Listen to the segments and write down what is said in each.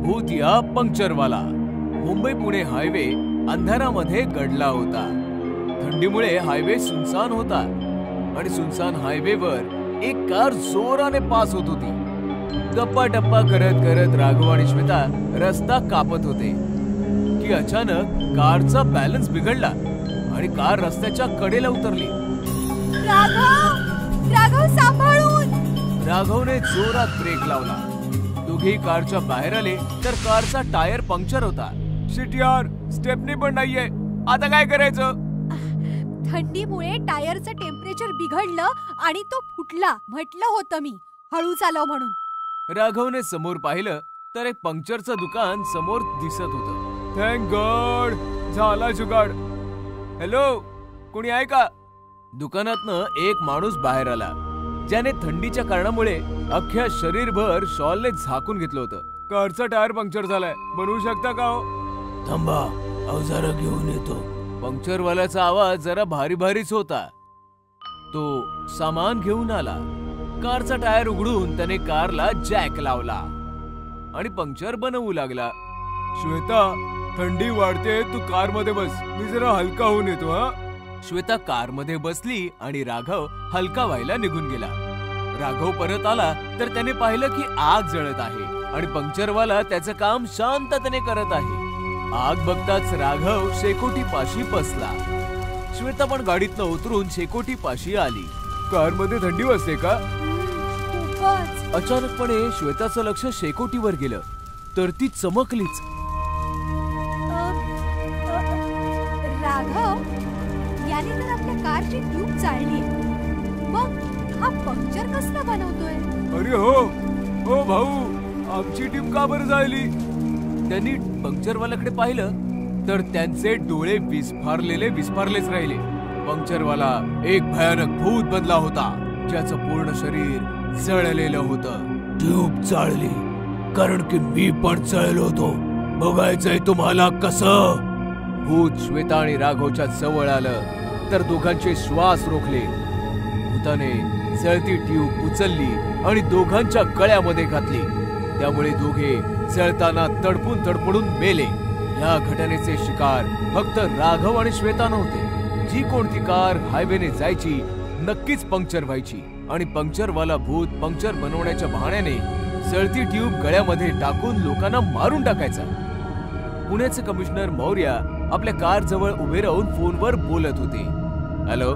भूतिया पंक्चरवाला. मुंबई पुणे हायवे अंधारामध्ये गडला होता. थंडीमुळे हायवे सुनसान होता आणि सुनसान हायवेवर एक कार जोराने पास होत होती. गप्पा टप्पा करत करत राघव आणि श्वेता रस्ता कापत होते की अचानक कारचा बॅलन्स बिघडला आणि कार रस्त्याच्या कडेला उतरली. राघव सांभाळून. राघवने जोरात ब्रेक लावला. दोघेही कारच्या बाहेर आले तर कारचा टायर पंक्चर होता. शिट यार, स्टेपनी पण नाहीये, आता काय करायचं? थंडीमुळे टायरचं टेम्परेचर बिघडलं आणि तो फुटला. म्हटलं होतं मी हळू चालव म्हणून. राघवने समोर पाहिलं तर एक पंक्चरचं दुकान समोर दिसत होतं. थँक गॉड, झाला जुगाड. हॅलो, कोणी आहे का? दुकानातनं एक माणूस बाहेर आला ज्याने थंडीच्या कारणामुळे अख्ख्या शरीरभर शॉलने झाकून घेतलं होतं. कारचा टायर पंक्चर झालाय, बनवू शकता का हो? थांबा, अवजार घेऊन येतो. पंक्चरवाल्याचा आवाज जरा भारी भारीच होता. तो सामान घेऊन आला. कारचा टायर उघडून त्याने कारला जॅक लावला आणि पंक्चर बनवू लागला. श्वेता, थंडी वाढते, तू कार मध्ये बस, मी जरा हलका होऊन येतो. हा. श्वेता कार मध्ये बसली आणि राघव हलका व्हायला निघून गेला. राघव परत आला तर त्याने पाहिलं की आग जळत आहे आणि पंक्चरवाला त्याचं काम शांततेने करत आहे. आग बघताच राघव शेकोटी पाशी बसला. श्वेता पण गाडीतनं उतरून शेकोटी पाशी आली. कार मध्ये थंडी वाजते का? अचानकपणे श्वेताचं लक्ष शेकोटीवर गेलं तर ती चमकलीच. राघव, याने तर आपल्या कारची ट्यूब चालली. मग हा पंक्चर कसला बनवतोय? अरे हो भाऊ, आमची ट्यूब का बरं जाळली? त्यांनी पंक्चरवाल्याकडे पाहिलं तर त्यांचे डोळे विस्फारलेच राहिले. पंक्चरवाला एक भयानक भूत बनला होता ज्याचं पूर्ण शरीर जळलेलं होतं. ट्यूब चाळली कारण की मी पण जळलो होतो. बघायचंय तुम्हाला कसं? भूत श्वेता आणि राघवच्या जवळ आलं तर दोघांचे श्वास रोखले. भूताने जळती ट्यूब उचलली आणि दोघांच्या गळ्यामध्ये घातली. त्यामुळे दोघे जळताना तडफडून मेले. या घटनेचे शिकार फक्त राघव आणि श्वेता नव्हते. जी कोणती कार हायवेने जायची नक्कीच पंक्चर व्हायची आणि पंक्चरवाला भूत पंक्चर बनवण्याच्या बहाण्याने जळती ट्यूब गळ्यामध्ये टाकून लोकांना मारून टाकायचा. पुण्याचे कमिशनर मौर्य आपल्या कार जवळ उभे राहून फोनवर बोलत होते. हॅलो,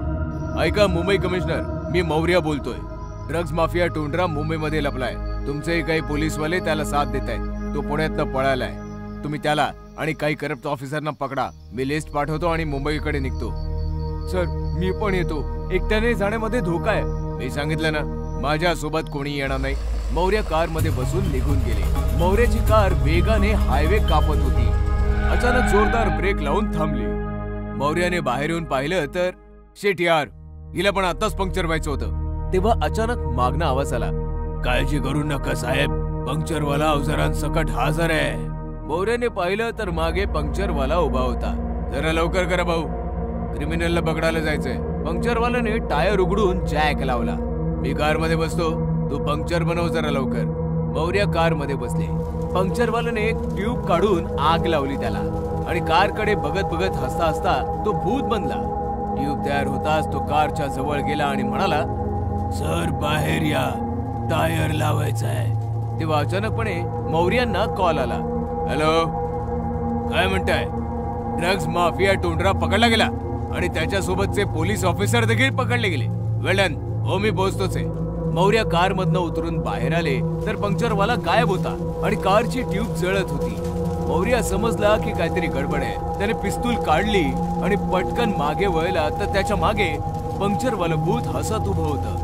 ऐका मुंबई कमिशनर, मी मौर्य बोलतोय. ड्रग्ज माफिया टोंडरा मुंबईमध्ये लपलाय. तुमचे काही पोलीसवाले त्याला साथ देत आहेत. तो पुण्यातनं पळालाय. तुम्ही त्याला आणि काही करप्ट ऑफिसरना पकडा. मी लिस्ट पाठवतो आणि मुंबईकडे निघतो. सर, मी पण येतो. एकट्याने जाण्यामध्ये धोका आहे. मी सांगितलं ना, माझ्या सोबत कोणी येणार नाही. मौर्य कार मध्ये बसून निघून गेले. मौर्याची कार वेगाने हायवे कापत होती. अचानक जोरदार ब्रेक लावून थांबली. मौर्याने बाहेर येऊन पाहिलं तर शेट यार, हिला पण आताच पंक्चर व्हायचं होतं. तेव्हा अचानक मागणं आवाज आला. काळजी करू नका साहेब, पंक्चरवाला अवजारांसकट हजर आहे. मौर्याने पाहिलं तर मागे पंक्चरवाला उभा होता. जरा लवकर करा भाऊ, क्रिमिनलला पकडायला जायचंय. पंक्चरवाल्याने टायर उघडून जॅक लावला. मी कार मध्ये बसतो, तू पंक्चर बनव जरा लवकर. मौर्य कार मध्ये बसले. पंक्चरवाल्याने एक ट्यूब काढून आग लावली त्याला आणि कारकडे बघत हसता हसता तो भूत बनला. ट्यूब तयार होताच तो कारच्या जवळ गेला आणि म्हणाला, सर बाहेर या, टायर लावायचा आहे. तेव्हा अचानकपणे मौर्यांना कॉल आला. हॅलो, काय म्हणताय? ड्रग्ज माफिया टोंडरा पकडला गेला आणि त्याच्यासोबतचे पोलीस ऑफिसर देखील पकडले गेले. वेल डन. हो, मी पोहोचतोच आहे. मौर्य कार मधनं उतरून बाहेर आले तर पंक्चरवाला गायब होता आणि कारची ट्यूब जळत होती. मौर्य समजला की काहीतरी गडबड आहे. त्याने पिस्तूल काढली आणि पटकन मागे वळला तर त्याच्या मागे पंक्चरवालं भूत हसत उभं होतं.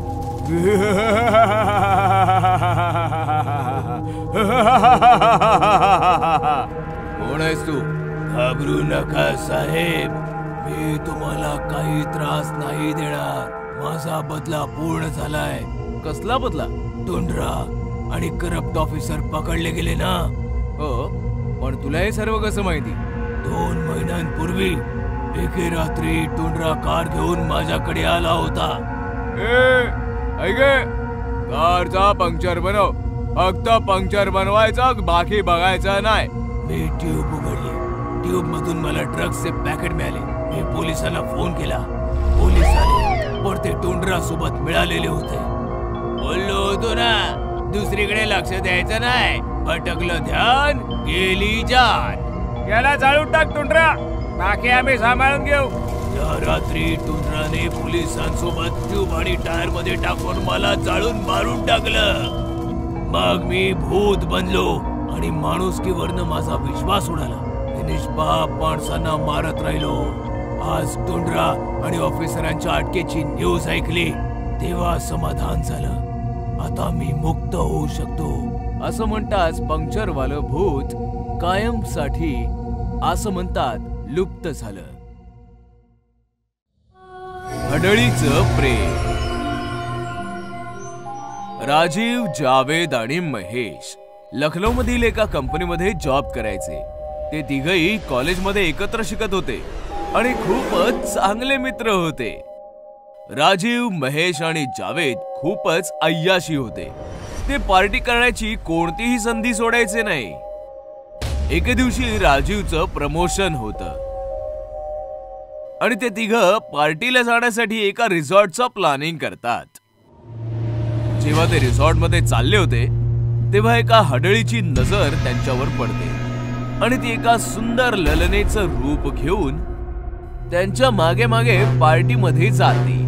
कोण आहेस तू? घाबरू नका साहेब, मी तुम्हाला काही त्रास नाही देणार. माझा बदला पूर्ण झालाय. कसला बदला? टोंडरा आणि करप्ट ऑफिसर पकडले गेले ना. हो, पण तुला हे सर्व कसं माहिती? 2 महिन्यांपूर्वी एके रात्री टोंडरा कार घेऊन माझ्याकडे आला होता. कारचा पंक्चर बनव, फक्त पंक्चर बनवायचा, बाकी बघायचं नाही. मी ट्यूब उघडली. ट्यूब मधून मला ड्रग्सचे पॅकेट मिळाले. मी पोलिसांना फोन केला. पोलीस आले, पण ते टुंड्रा सोबत मिळालेले होते. बोललो होतो ना, दुसरीकडे लक्ष द्यायचं नाही. भटकलं ध्यान, गेली जान. याला जाळून टाक टुंड्रा, बाकी आम्ही सांभाळून घेऊ. त्या रात्री टुंड्राने पोलिसांसोबत ट्यूब आणि टायर मध्ये टाकून मला जाळून मारून टाकलं. मग मी भूत बनलो आणि माणुसकीवरनं माझा विश्वास उडाला. निष्पाप माणसांना मारत राहिलो. आज टुंड्रा आणि ऑफिसरांच्या अटकेची न्यूज ऐकली तेव्हा समाधान झालं. आता मी मुक्त होऊ शकतो. असं म्हणताच पंक्चरवालं भूत कायमसाठी असं म्हणतात लुप्त झालं. हडळीचं प्रेम. राजीव, जावेद आणि महेश लखनौ मधील एका कंपनीमध्ये जॉब करायचे. ते तिघही कॉलेजमध्ये एकत्र शिकत होते आणि खूपच चांगले मित्र होते. राजीव, महेश आणि जावेद खूपच अय्याशी होते. ते पार्टी करण्याची कोणतीही संधी सोडायचे नाही. एके दिवशी राजीवचं प्रमोशन होतं आणि ते तिघं पार्टीला जाण्यासाठी एका रिसॉर्टचं प्लॅनिंग करतात. जेव्हा ते रिसॉर्ट मध्ये चालले होते तेव्हा एका हडळीची नजर त्यांच्यावर पडते आणि ती एका सुंदर ललनेचं रूप घेऊन त्यांच्या मागे मागे पार्टीमध्ये जाते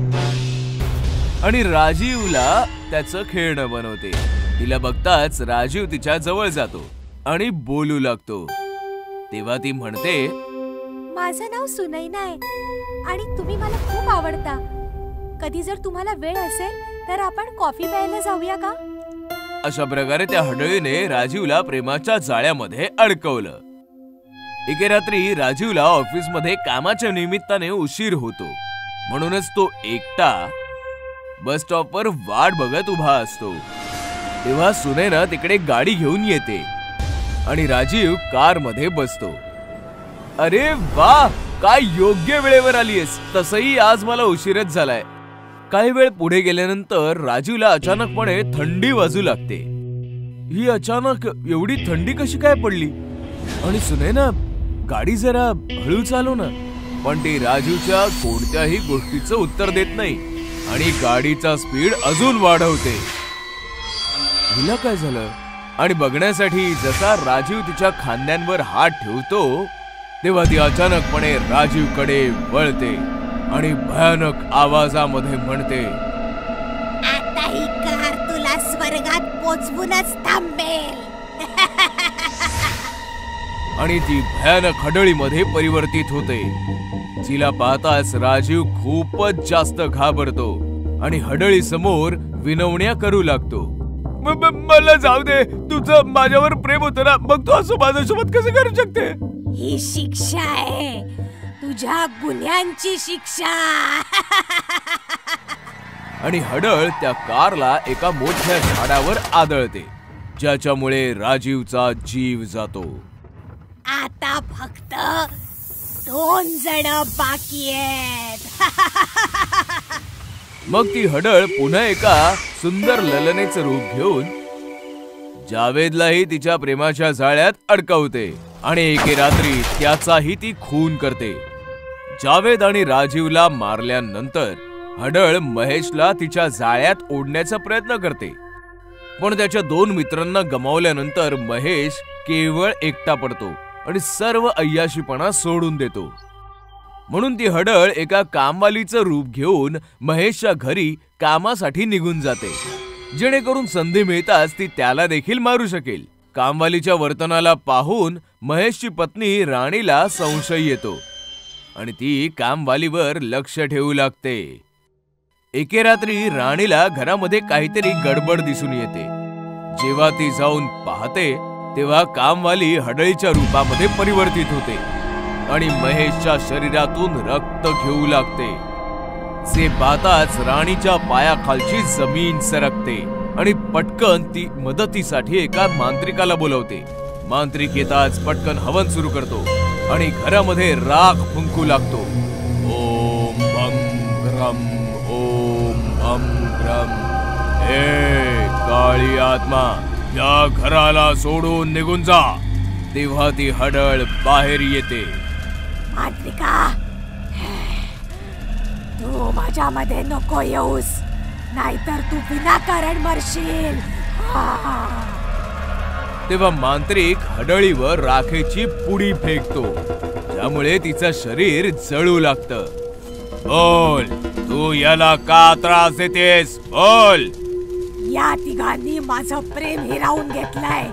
आणि राजीवला त्याचं खेळणं बनवते. तिला बघताच राजीव तिच्या जवळ जातो आणि बोलू लागतो. तेव्हा ती म्हणते, माझं नाव सुनैना आहे आणि तुम्ही मला खूप आवडता. कधी जर तुम्हाला वेळ असेल तर आपण कॉफी प्यायला जाऊया का? अशा प्रकारे त्या हडळीने राजीवला प्रेमाच्या जाळ्यामध्ये अडकवलं. एके रात्री राजीवला ऑफिसमध्ये कामाच्या निमित्ताने उशीर होतो, म्हणूनच तो एकटा बस स्टॉपवर वाट बघत उभा असतो. तेव्हा सुनैना तिकडे गाडी घेऊन येते आणि राजीव कार मध्ये बसतो. अरे वा, काय योग्य वेळेवर आलीयस. तसही आज मला उशीरच झालाय. काही वेळ पुढे गेल्यानंतर राजीवला अचानकपणे थंडी वाजू लागते. ही अचानक एवढी थंडी कशी काय पडली? आणि सुनैना, गाडी जरा हळू चालव ना. पण ती राजीवच्या कोणत्याही गोष्टीचं उत्तर देत नाही आणि गाडीचा स्पीड अजून वाढवते. हिला काय झालं? आणि बघण्यासाठी जसा राजीव तिच्या खांद्यांवर हात ठेवतो तेव्हा ती अचानकपणे राजीवकडे वळते आणि भयानक आवाजामध्ये म्हणते, आता ही कार तुला स्वर्गात पोचवूनच थांबेल. आणि ती भयानक हडळीमध्ये परिवर्तित होते. जिला पाहताच राजीव खूपच जास्त घाबरतो आणि हडळी समोर विनवण्या करू लागतो. मला जाऊ दे, तुझं माझ्यावर प्रेम होतं ना, मग तू असं माझ्यासोबत कसं करू शकते? ही शिक्षा आहे, तुझ्या गुन्ह्यांची शिक्षा. आणि हडळ त्या कारला एका मोठ्या झाडावर आदळते, ज्याच्यामुळे राजीवचा जीव जातो. आता फक्त 2 जण बाकी आहेत. मग ती हडळ पुन्हा एका सुंदर ललनेचं रूप घेऊन जावेदलाही तिच्या प्रेमाच्या जाळ्यात अडकवते आणि एके रात्री त्याचाही ती खून करते. जावेद आणि राजीवला मारल्यानंतर हडळ महेशला तिच्या जाळ्यात ओढण्याचा प्रयत्न करते, पण त्याच्या 2 मित्रांना गमावल्यानंतर महेश केवळ एकटा पडतो आणि सर्व अय्याशीपणा सोडून देतो. म्हणून ती हडळ एका कामवालीचं रूप घेऊन महेशच्या घरी कामासाठी निघून जाते, जेणेकरून संधी मिळताच ती त्याला देखील मारू शकेल. कामवालीच्या वर्तनाला पाहून महेशची पत्नी राणीला संशय येतो आणि ती कामवालीवर लक्ष ठेवू लागते. एके रात्री राणीला घरामध्ये काहीतरी गडबड दिसून येते. जेव्हा ती जाऊन पाहते तेव्हा कामवाली हडळीच्या रूपामध्ये परिवर्तित होते आणि महेशच्या शरीरातून रक्त घेऊ लागते. जे पाहताच राणीच्या पायाखालची जमीन सरकते आणि पटकन ती मदतीसाठी एका मांत्रिकाला बोलवते. मांत्रिक येताच पटकन हवन सुरू करतो आणि घरामध्ये राख फुंकू लागतो. ओम भं ग्रम, ओम भं ग्रम. हे काळी आत्मा, या घराला सोडून निघून जा. तेव्हा ती हडळ बाहेर येते. मांत्रिका, तू माझ्यामध्ये नको येऊस, नाहीतर तू विनाकारण मरशील. तेव्हा मांत्रिक हडळीवर राखेची पुडी फेकतो, त्यामुळे तिचं शरीर जळू लागतं. बोल, तू याला का त्रास देतेस? बोल. या तिघांनी माझं प्रेम हिरावून घेतलंय.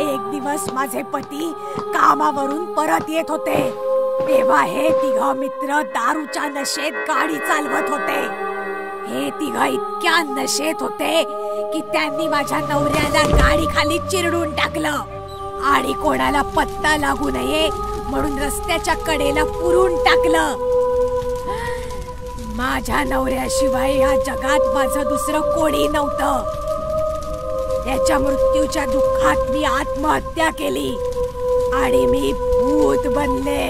एक दिवस माझे पती कामावरून परत येत होते, तेव्हा हे तिघ मित्र दारूच्या नशेत गाडी चालवत होते. हे तिघ इतक्या नशेत होते की त्यांनी माझ्या नवऱ्याला गाडी खाली चिरडून टाकलं आणि कोणाला पत्ता लागू नये म्हणून रस्त्याच्या कडेला पुरून टाकलं. माझ्या नवऱ्याशिवाय या जगात माझं दुसरं कोणी नव्हतं. त्याच्या मृत्यूच्या दुःखात मी आत्महत्या केली आणि मी भूत बनले.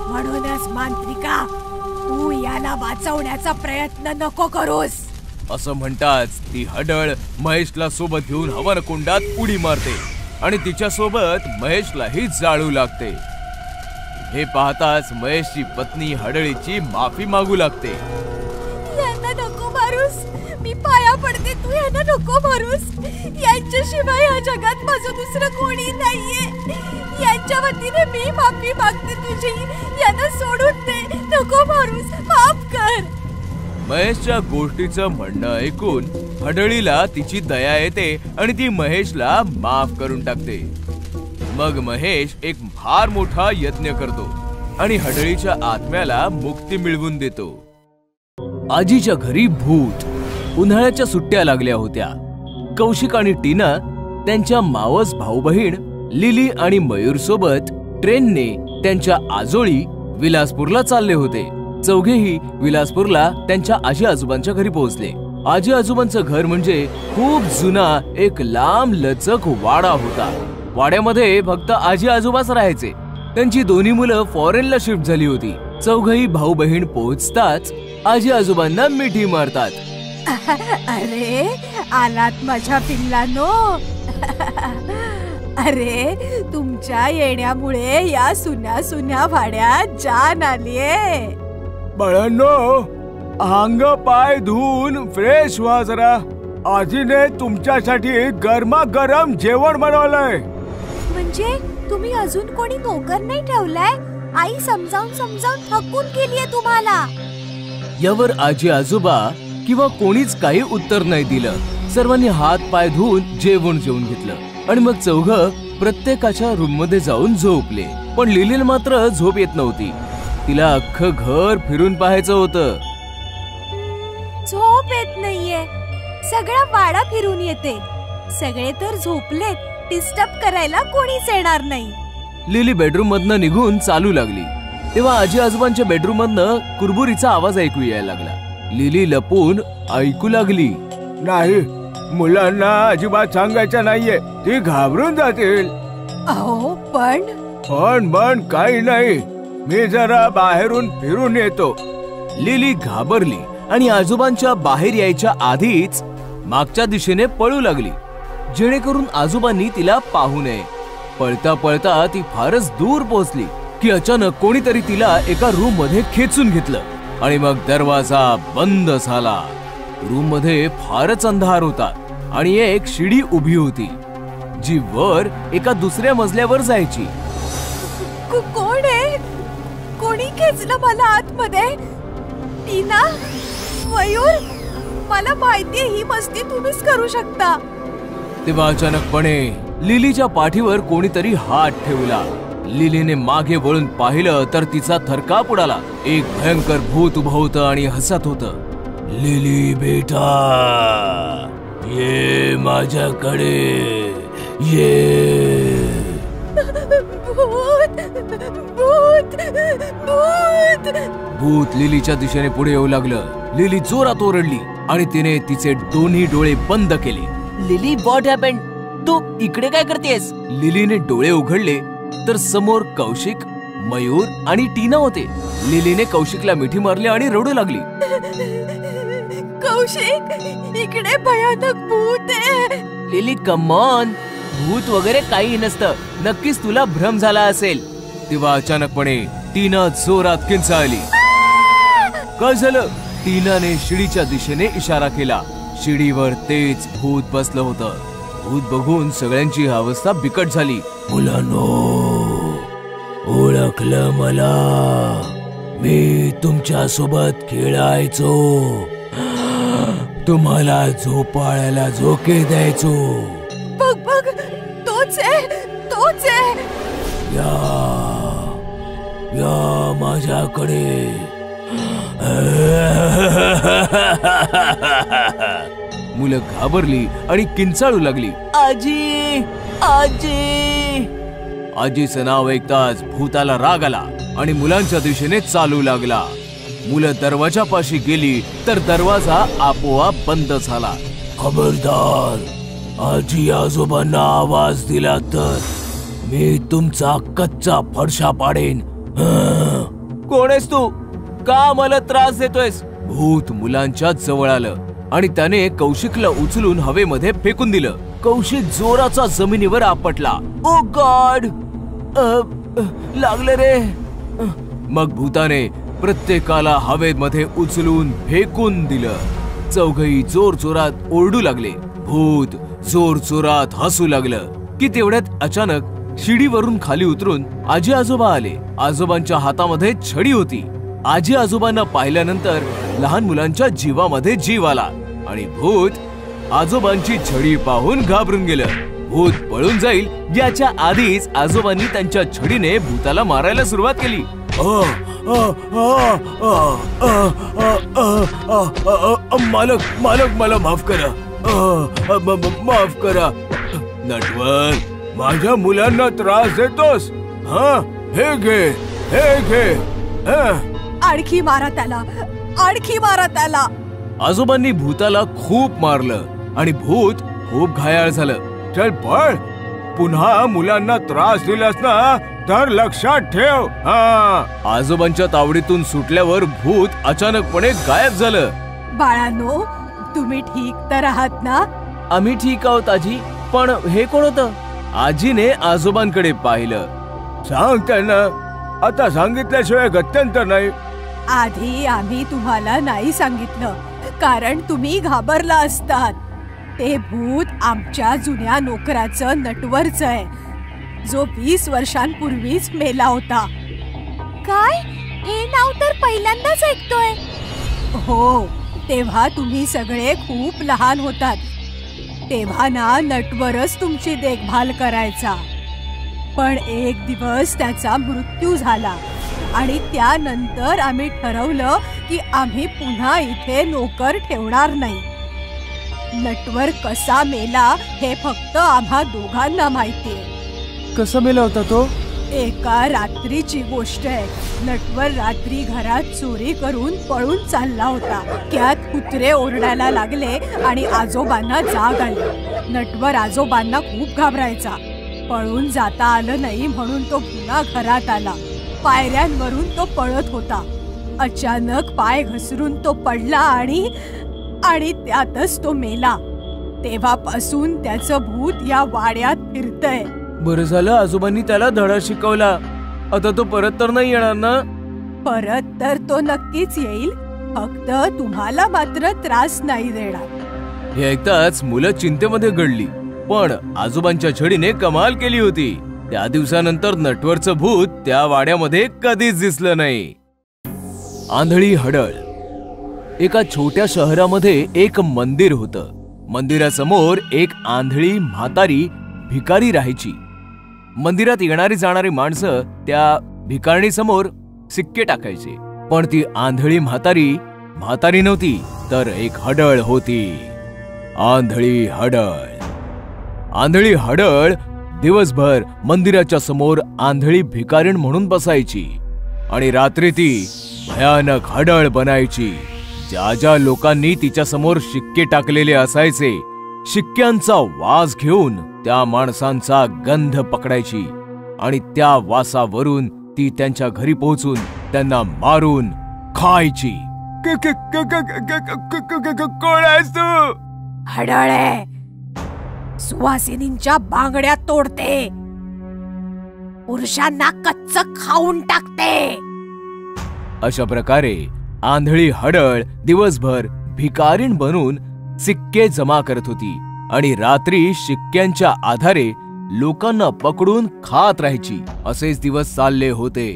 म्हणूनच मांत्रिका, तू याला वाचवण्याचा प्रयत्न नको करूस. असं म्हणताच ती हडळ महेशला सोबत घेऊन हवनकुंडात उडी मारते आणि तिच्या सोबत महेशलाही जाळू लागते. हे पाहताच महेशची पत्नी हडळीची माफी मागू लागते. यांना नको मारूस, मी पाया पडते, तू यांना नको मारूस. यांच्याशिवाय या जगात माझं दुसरं कोणी नाहीये. यांच्या वतीने मी माफी मागते तुझी. यांना सोडून दे, नको मारूस, माफ कर. महेशच्या गोष्टीचं म्हणणं ऐकून हडळीला तिची दया येते आणि ती महेशला माफ करून टाकते. मग महेश एक फार मोठा यज्ञ करतो आणि हडळीच्या आत्म्याला मुक्ती मिळवून देतो. आजीच्या घरी भूत. उन्हाळ्याच्या सुट्ट्या लागल्या होत्या. कौशिक आणि टीना त्यांच्या मावस भाऊ बहीण लिली आणि मयूर सोबत ट्रेनने त्यांच्या आजोळी विलासपूरला चालले होते. चौघेही विलासपूरला त्यांच्या आजी आजोबांच्या घरी पोहोचले. आजी आजोबांचं घर म्हणजे खूप जुना एक लांब लचक वाडा होता. वाड्यामध्ये फक्त आजी आजोबाच राहायचे. त्यांची दोन्ही मुलं फॉरेनला शिफ्ट झाली होती. चौघही भाऊ बहीण पोहोचताच आजी आजोबांना मिठी मारतात. अरे, आलात माझ्या पिल्लांनो. अरे, तुमच्या येण्यामुळे या सुन्या सुन्या वाड्यात जान आलीये. बाळांनो, अंग पाय धुवून फ्रेश व्हा जरा. आजीने तुमच्यासाठी गरमागरम जेवण बनवलंय. म्हणजे तुम्ही अजून कोणी नोकर नाही ठेवलाय? आई समजावून समजावून थकून गेलीये तुम्हाला. यावर आजी आजोबा किंवा कोणीच काही उत्तर नाही दिलं. सर्वांनी हात पाय धुवून जेवण जेवून घेतलं आणि मग चौघं प्रत्येकाच्या रूम मध्ये जाऊन झोपले. पण लिलीला मात्र झोप येत नव्हती. तिला अख्खं घर फिरून पाहायचं होतं. झोप येत नाहीये. सगळा वाडा फिरून येते. सगळे तर झोपलेत, डिस्टर्ब करायला कोणीच येणार नाही. लिली बेडरूम मधनं निघून चालू लागली. तेव्हा आजी आजोबांच्या बेडरूम मधनं कुरबुरीचा आवाज ऐकू यायला लागला. लिली लपून ऐकू लागली. नाही, मुलांना अजिबात सांगायचं नाहीये, ती घाबरून जातील. अहो, पण काही नाही, मी जरा बाहेरून फिरून येतो. लिली घाबरली आणि आजोबांच्या बाहेर यायच्या आधीच मागच्या दिशेने पळू लागली, जेणेकरून आजोबांनी तिला पाहू नये. पळता पळता ती फारच दूर पोहोचली की अचानक कोणीतरी तिला एका रूम मध्ये खेचून घेतलं आणि मग दरवाजा बंद झाला. रूम मध्ये फारच अंधार होता आणि एक शिडी उभी होती जी वर एका दुसऱ्या मजल्यावर जायची. कोण आहे? कोणी खेचलं मला आतमध्ये? टीना, मयूर, मला माहितीये ही मस्ती तुम्हीच करू शकता. तेव्हा अचानकपणे लिलीच्या पाठीवर कोणीतरी हात ठेवला. लिलीने मागे वळून पाहिलं तर तिचा थरकाप उडाला. एक भयंकर भूत उभं होतं आणि हसत होतं. लिली बेटा, ये माझ्याकडे ये. भूत, भूत, भूत. भूत लिलीच्या दिशेने पुढे येऊ लागलं. लिली जोरात ओरडली आणि तिने तिचे दोन्ही डोळे बंद केले. Lily, what happened? तू इकडे काय करतेस? लिलीने डोळे उघडले तर समोर कौशिक, मयूर आणि टीना होते. लिलीने कौशिकला मिठी मारली आणि रडू लागली. कौशिक, इकडे भयानक भूत आहे. लिली कम ऑन, भूत वगैरे काही नसतं. नक्कीच तुला भ्रम झाला असेल. तेव्हा अचानकपणे टीना जोरात किंचाळली. काय झालं? टीनाने शिडीच्या दिशेने इशारा केला. शिडीवर तेच भूत बसलं होतं. भूत बघून सगळ्यांची अवस्था बिकट झाली. मुलांनो, ओळखलं मला? मी तुमच्या सोबत खेळायचो, तुम्हाला झोपाळ्याला झोके द्यायचो. बघ बघ, तोच आहे, तोच आहे. या माझ्याकडे. मुलं घाबरली आणि किंचाळू लागली. आजी, आजी. आजीचं नाव ऐकताच भूताला राग आला आणि मुलांच्या दिशेने चालू लागला. मुलं दरवाजापाशी गेली तर दरवाजा आपोआप बंद झाला. खबरदार, आजी आजोबांना आवाज दिला तर मी तुमचा कच्चा फरशा पाडेन. कोण आहेस तू? का मला त्रास देतोयस? भूत मुलांच्या जवळ आलं आणि त्याने कौशिकला उचलून हवेमध्ये फेकून दिलं. कौशिक जोराचा जमिनीवर आपटला. ओ गॉड, लागलं रे. मग भूताने प्रत्येकाला हवेमध्ये उचलून फेकून दिलं. चौघही जोर जोरात ओरडू लागले. भूत जोर जोरात हसू लागलं की तेवढ्यात अचानक शिडीवरून खाली उतरून आजी आजोबा आले. आजोबांच्या हातामध्ये छडी होती. आजी आजोबांना पाहिल्यानंतर लहान मुलांच्या जीवामध्ये जीव आला आणि भूत आजोबांची छडी पाहून घाबरून गेलं. भूत पळून जाईल याच्या आधीच आजोबांनी त्यांच्या छडीने भूताला मारायला सुरुवात केली. मालक, मालक, मला माफ करा, माफ करा. नटवर, माझ्या मुलांना त्रास देतोस? हे घे, हे घे. आणखी मारा त्याला, आणखी मारा त्याला. आजोबांनी भूताला खूप मारलं आणि भूत खूप घायाळ झालं. चल पळ, पुन्हा मुलांना त्रास दिलास ना तर लक्षात ठेव. आजोबांच्या तावडीतून सुटल्यावर भूत अचानकपणे गायब झालं. बाळांनो, तुम्ही ठीक तर आहात ना? आम्ही ठीक आहोत आजी, पण हे कोण होतं? आजीने आजोबांकडे पाहिलं. सांग त्यांना, आता सांगितल्याशिवाय गत्यंतर नाही. आधी आम्ही तुम्हाला नाही सांगितलं कारण तुम्ही घाबरला असतात. ते भूत आमच्या जुन्या नोकराचं नटवरच आहे, जो 20 वर्षांपूर्वीच मेला होता. काय? हे नाव तर पहिल्यांदाच ऐकतोय. हो, तेव्हा तुम्ही सगळे खूप लहान होतात. तेव्हा ना नटवरच तुमची देखभाल करायचा. पण एक दिवस त्याचा मृत्यू झाला आणि त्यानंतर आम्ही ठरवलं की आम्ही पुन्हा इथे नोकर ठेवणार नाही. नटवर कसा मेला हे फक्त आम्हा दोघांना माहितीये. कसा मेला होता तो? एका रात्रीची गोष्ट आहे. नटवर रात्री घरात चोरी करून पळून चालला होता. त्यात कुत्रे ओरडायला लागले आणि आजोबांना जाग आली. नटवर आजोबांना खूप घाबरायचा. पळून जाता आलं नाही म्हणून तो पुन्हा घरात आला. पायऱ्यांवरून तो पळत होता. अचानक पाय घसरून तो पडला आणि त्यातच तो मेला. तेव्हापासून त्याचं भूत या वाड्यात फिरतय. बरं झालं आजोबांनी त्याला धडा शिकवला. आता तो परत तर नाही येणार ना? परत तर तो नक्कीच येईल, फक्त तुम्हाला मात्र त्रास नाही देणार. हे ऐकताच मुलं चिंतेमध्ये गडली. पण आजोबांच्या छडीने कमाल केली होती. त्या दिवसानंतर नटवरचं भूत त्या वाड्यामध्ये कधीच दिसलं नाही. आंधळी हडळ. एका छोट्या शहरामध्ये एक मंदिर होतं. मंदिरासमोर एक आंधळी म्हातारी भिकारी राहायची. मंदिरात येणारी जाणारी माणसं त्या भिकारणीसमोर सिक्के टाकायचे. पण ती आंधळी म्हातारी नव्हती, तर एक हडळ होती. आंधळी हडळ दिवसभर मंदिराच्या समोर आंधळी भिकारीण म्हणून बसायची आणि रात्री ती भयानक हडळ बनायची. ज्या लोकांनी तिच्या समोर शिक्के टाकलेले असायचे, शिक्क्यांचा वास घेऊन त्या माणसांचा गंध पकडायची आणि त्या वासावरून ती त्यांच्या घरी पोहोचून त्यांना मारून खायची. कोण आहेस तू? हडळे, सुवासिनींच्या बांगड्या तोडते, पुरुषांना कच्च खाऊन टाकते. अशा प्रकारे आंधळी हडळ दिवसभर भिकारीण बनून सिक्के जमा करत होती आणि रात्री शिक्क्यांच्या आधारे लोकांना पकडून खात राहायची. असेच दिवस चालले होते.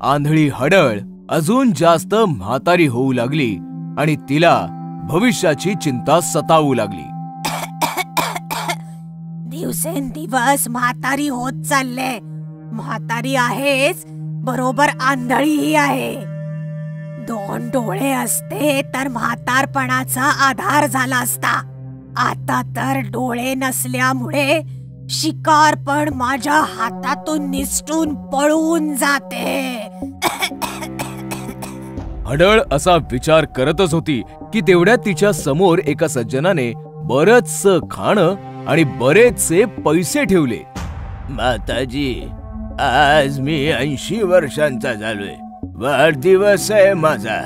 आंधळी हडळ अजून जास्त म्हातारी होऊ लागली आणि तिला भविष्याची चिंता सतावू लागली. दिवसेंदिवस म्हातारी होत चालले. म्हातारी आहेच, बरोबर आंधळीही आहे. 2 डोळे असते तर म्हातारपणाचा आधार झाला असता. आता तर डोळे नसल्यामुळे शिकार पण माझ्या हातातून निसटून पळून जाते. हडळ असा विचार करतच होती की तेवढ्यात तिच्या समोर एका सज्जनाने बरचसं खाणं आणि बरेचसे पैसे ठेवले. माताजी, आज मी 80 वर्षांचा झालोय. वाढदिवस आहे माझा.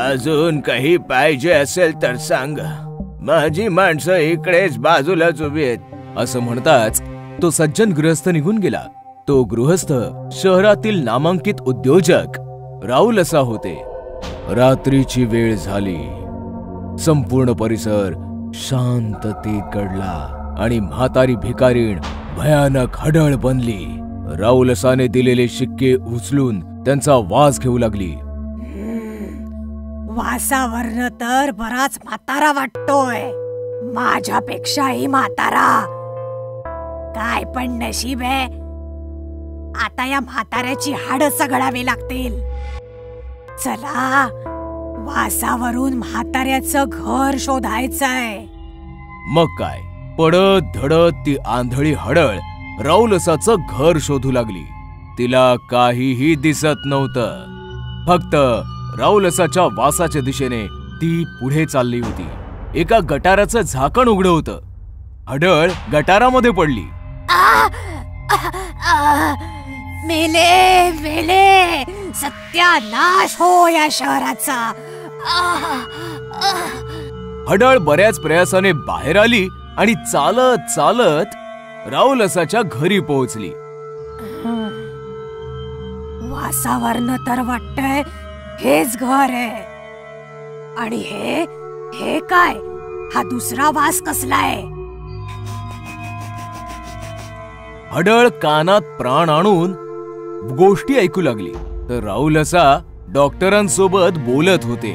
अजून काही पाहिजे असेल तर सांग. माझी माणसं इकडेच बाजूलाच उभी आहेत. असं म्हणताच तो सज्जन गृहस्थ निघून गेला. तो गृहस्थ शहरातील नामांकित उद्योजक राहुल असा होते. रात्रीची वेळ झाली. संपूर्ण परिसर शांततेत गडला आणि म्हातारी भिकारीण भयानक हडळ बनली. राहुलसाने दिलेले शिक्के उचलून त्यांचा वास घेऊ लागली. वासावरनं तर बराच म्हातारा वाटतोय. माझ्यापेक्षाही म्हातारा. काय पण नशीब आहे. आता या म्हाताऱ्याची हाडं सगळावी लागतील. चला, वासावरून म्हाताऱ्याचं घर शोधायचंय. मग काय, पडत धडत ती आंधळी हडळ राहुलसाचं घर शोधू लागली. तिला काहीही दिसत नव्हतं. फक्त राहुलसाच्या वासाच्या दिशेने ती पुढे चालली होती. एका गटाराचं झाकण उघडं होतं. हडळ गटारामध्ये पडली. मेले मेले, सत्यानाश हो या शहराचा. हडळ बऱ्याच प्रयासाने बाहेर आली आणि चालत चालत राहुलसाच्या घरी पोहोचली. वासावरनं तर वाटतंय हेच घर आहे. आणि हे काय? हा दुसरा वास कसलाय? हडळ कानात प्राण आणून गोष्टी ऐकू लागली तर राहुलसा डॉक्टरांसोबत बोलत होते.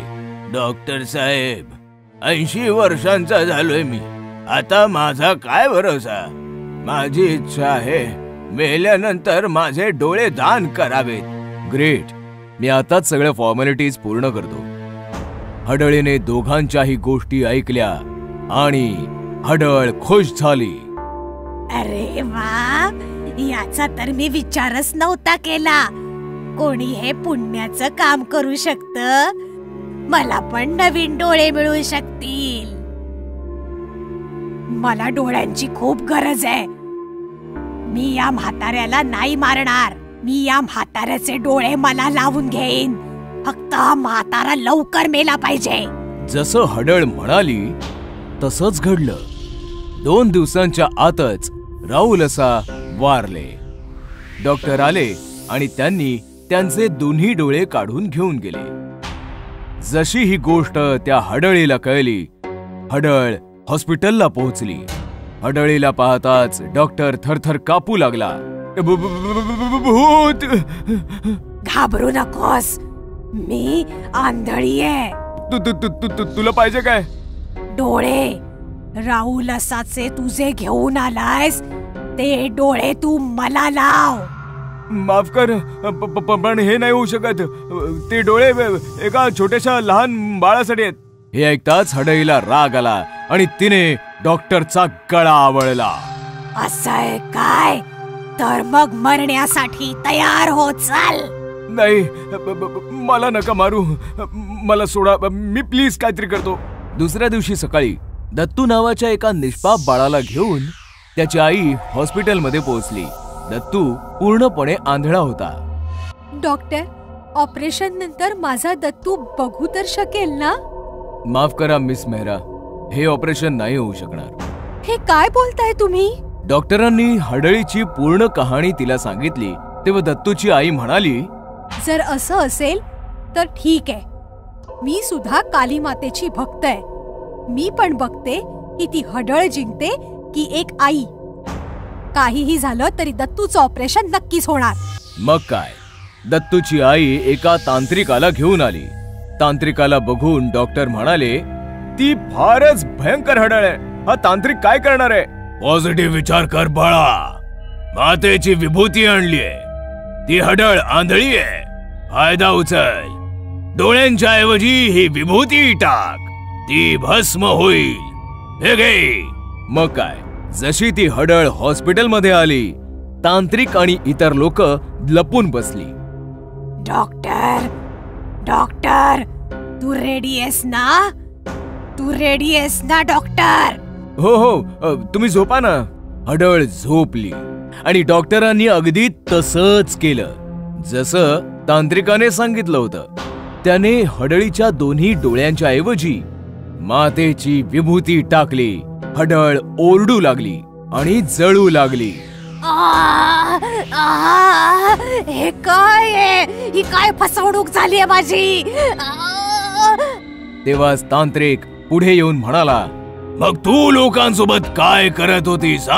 डॉक्टर साहेब, 80 वर्षांचा झालोय मी. आता माझा काय भरोसा? माझी इच्छा आहे मेल्यानंतर माझे डोळे दान करावेत. ग्रेट, मी आताच सगळ्या फॉर्मॅलिटीज पूर्ण करतो. हडळीने दोघांच्याही गोष्टी ऐकल्या आणि हडळ खुश झाली. अरे वा, याचा तर मी विचारच नव्हता केला. कोणी हे पुण्याचं काम करू शकतं. मला पण नवीन डोळे मिळू शकतील. मला डोळ्यांची खूप गरज आहे. मी या म्हाताऱ्याला नाही मारणार. मी या म्हाताऱ्याचे डोळे मला लावून घेईन. फक्त हा म्हातारा लवकर मेला पाहिजे. जसं हडळ म्हणाली तसंच घडलं. 2 दिवसांच्या आतच राहुलसा वारले. डॉक्टर आले आणि त्यांनी त्यांचे दोन्ही डोळे काढून घेऊन गेले. जशी ही गोष्ट त्या हडळीला कळली, हडळ हॉस्पिटलला पोहोचली. हडळीला पाहताच डॉक्टर थरथर कापू लागला. भूत! घाबरू नकोस, मी आंधळी आहे. तुला पाहिजे काय? डोळे. राहुलसाचे तुझे घेऊन आलायस ते डोळे तू मला लाव. माफ कर, पण हे नाही होऊ शकत. ते डोळे एका छोट्याशा लहान बाळासाठी आहेत. हे ऐकताच हडळीला राग आला आणि तिने डॉक्टरचा गळा आवळला. असं आहे काय? तर मग मरण्यासाठी तयार हो, चल. नाही, मला नका मारू. मला सोडा, मी प्लीज काहीतरी करतो. दुसऱ्या दिवशी सकाळी दत्तू नावाच्या एका निष्पाप बाळाला घेऊन त्याची आई हॉस्पिटलमध्ये पोहोचली. दत्तू पूर्णपणे आंधळा होता. डॉक्टर, ऑपरेशन नंतर माझा दत्तू बघू तर शकेल ना? माफ करा मिस मेहरा, हे ऑपरेशन नाही होऊ शकणार. हे काय बोलताय तुम्ही? डॉक्टरांनी हडळीची पूर्ण कहाणी तिला सांगितली तेव्हा दत्तूची आई म्हणाली, जर असं असेल तर ठीक आहे. मी सुद्धा काली मातेची भक्त आहे. मी पण बघते की ती हडळ जिंकते की एक आई. काहीही झालं तरी दत्तूचं ऑपरेशन नक्कीच होणार. मग काय, दत्तूची आई एका तांत्रिकाला घेऊन आली. तांत्रिकाला बघून डॉक्टर म्हणाले, ती फारच भयंकर हडळ आहे. हा तांत्रिक काय करणार आहे? पॉझिटिव्ह विचार कर बाळा. मातेची विभूती आणलीये. ती हडळ आंधळी आहे. फायदा उचल. डोळ्यांच्या ऐवजी ही विभूती टाक. ती भस्म होईल. हे घे. मग काय, जशी ती हडळ हॉस्पिटलमध्ये आली, तांत्रिक आणि इतर लोक लपून बसली. डॉक्टर, डॉक्टर, तू रेडी आहेस ना? तू रेडी आहेस ना डॉक्टर? हो हो, तुम्ही झोपा ना. हडळ झोपली आणि डॉक्टरांनी अगदी तसंच केलं जसं तांत्रिकाने सांगितलं होतं. त्याने हडळीच्या दोन्ही डोळ्यांच्या ऐवजी मातेची विभूती टाकली. हडळ ओरडू लागली आणि जळू लागली. हे काय आहे? ही काय फसवणूक झाली आहे माझी? तेव्हाच तांत्रिक पुढे येऊन म्हणाला, मग तू लोकांसोबत काय करत होतीस?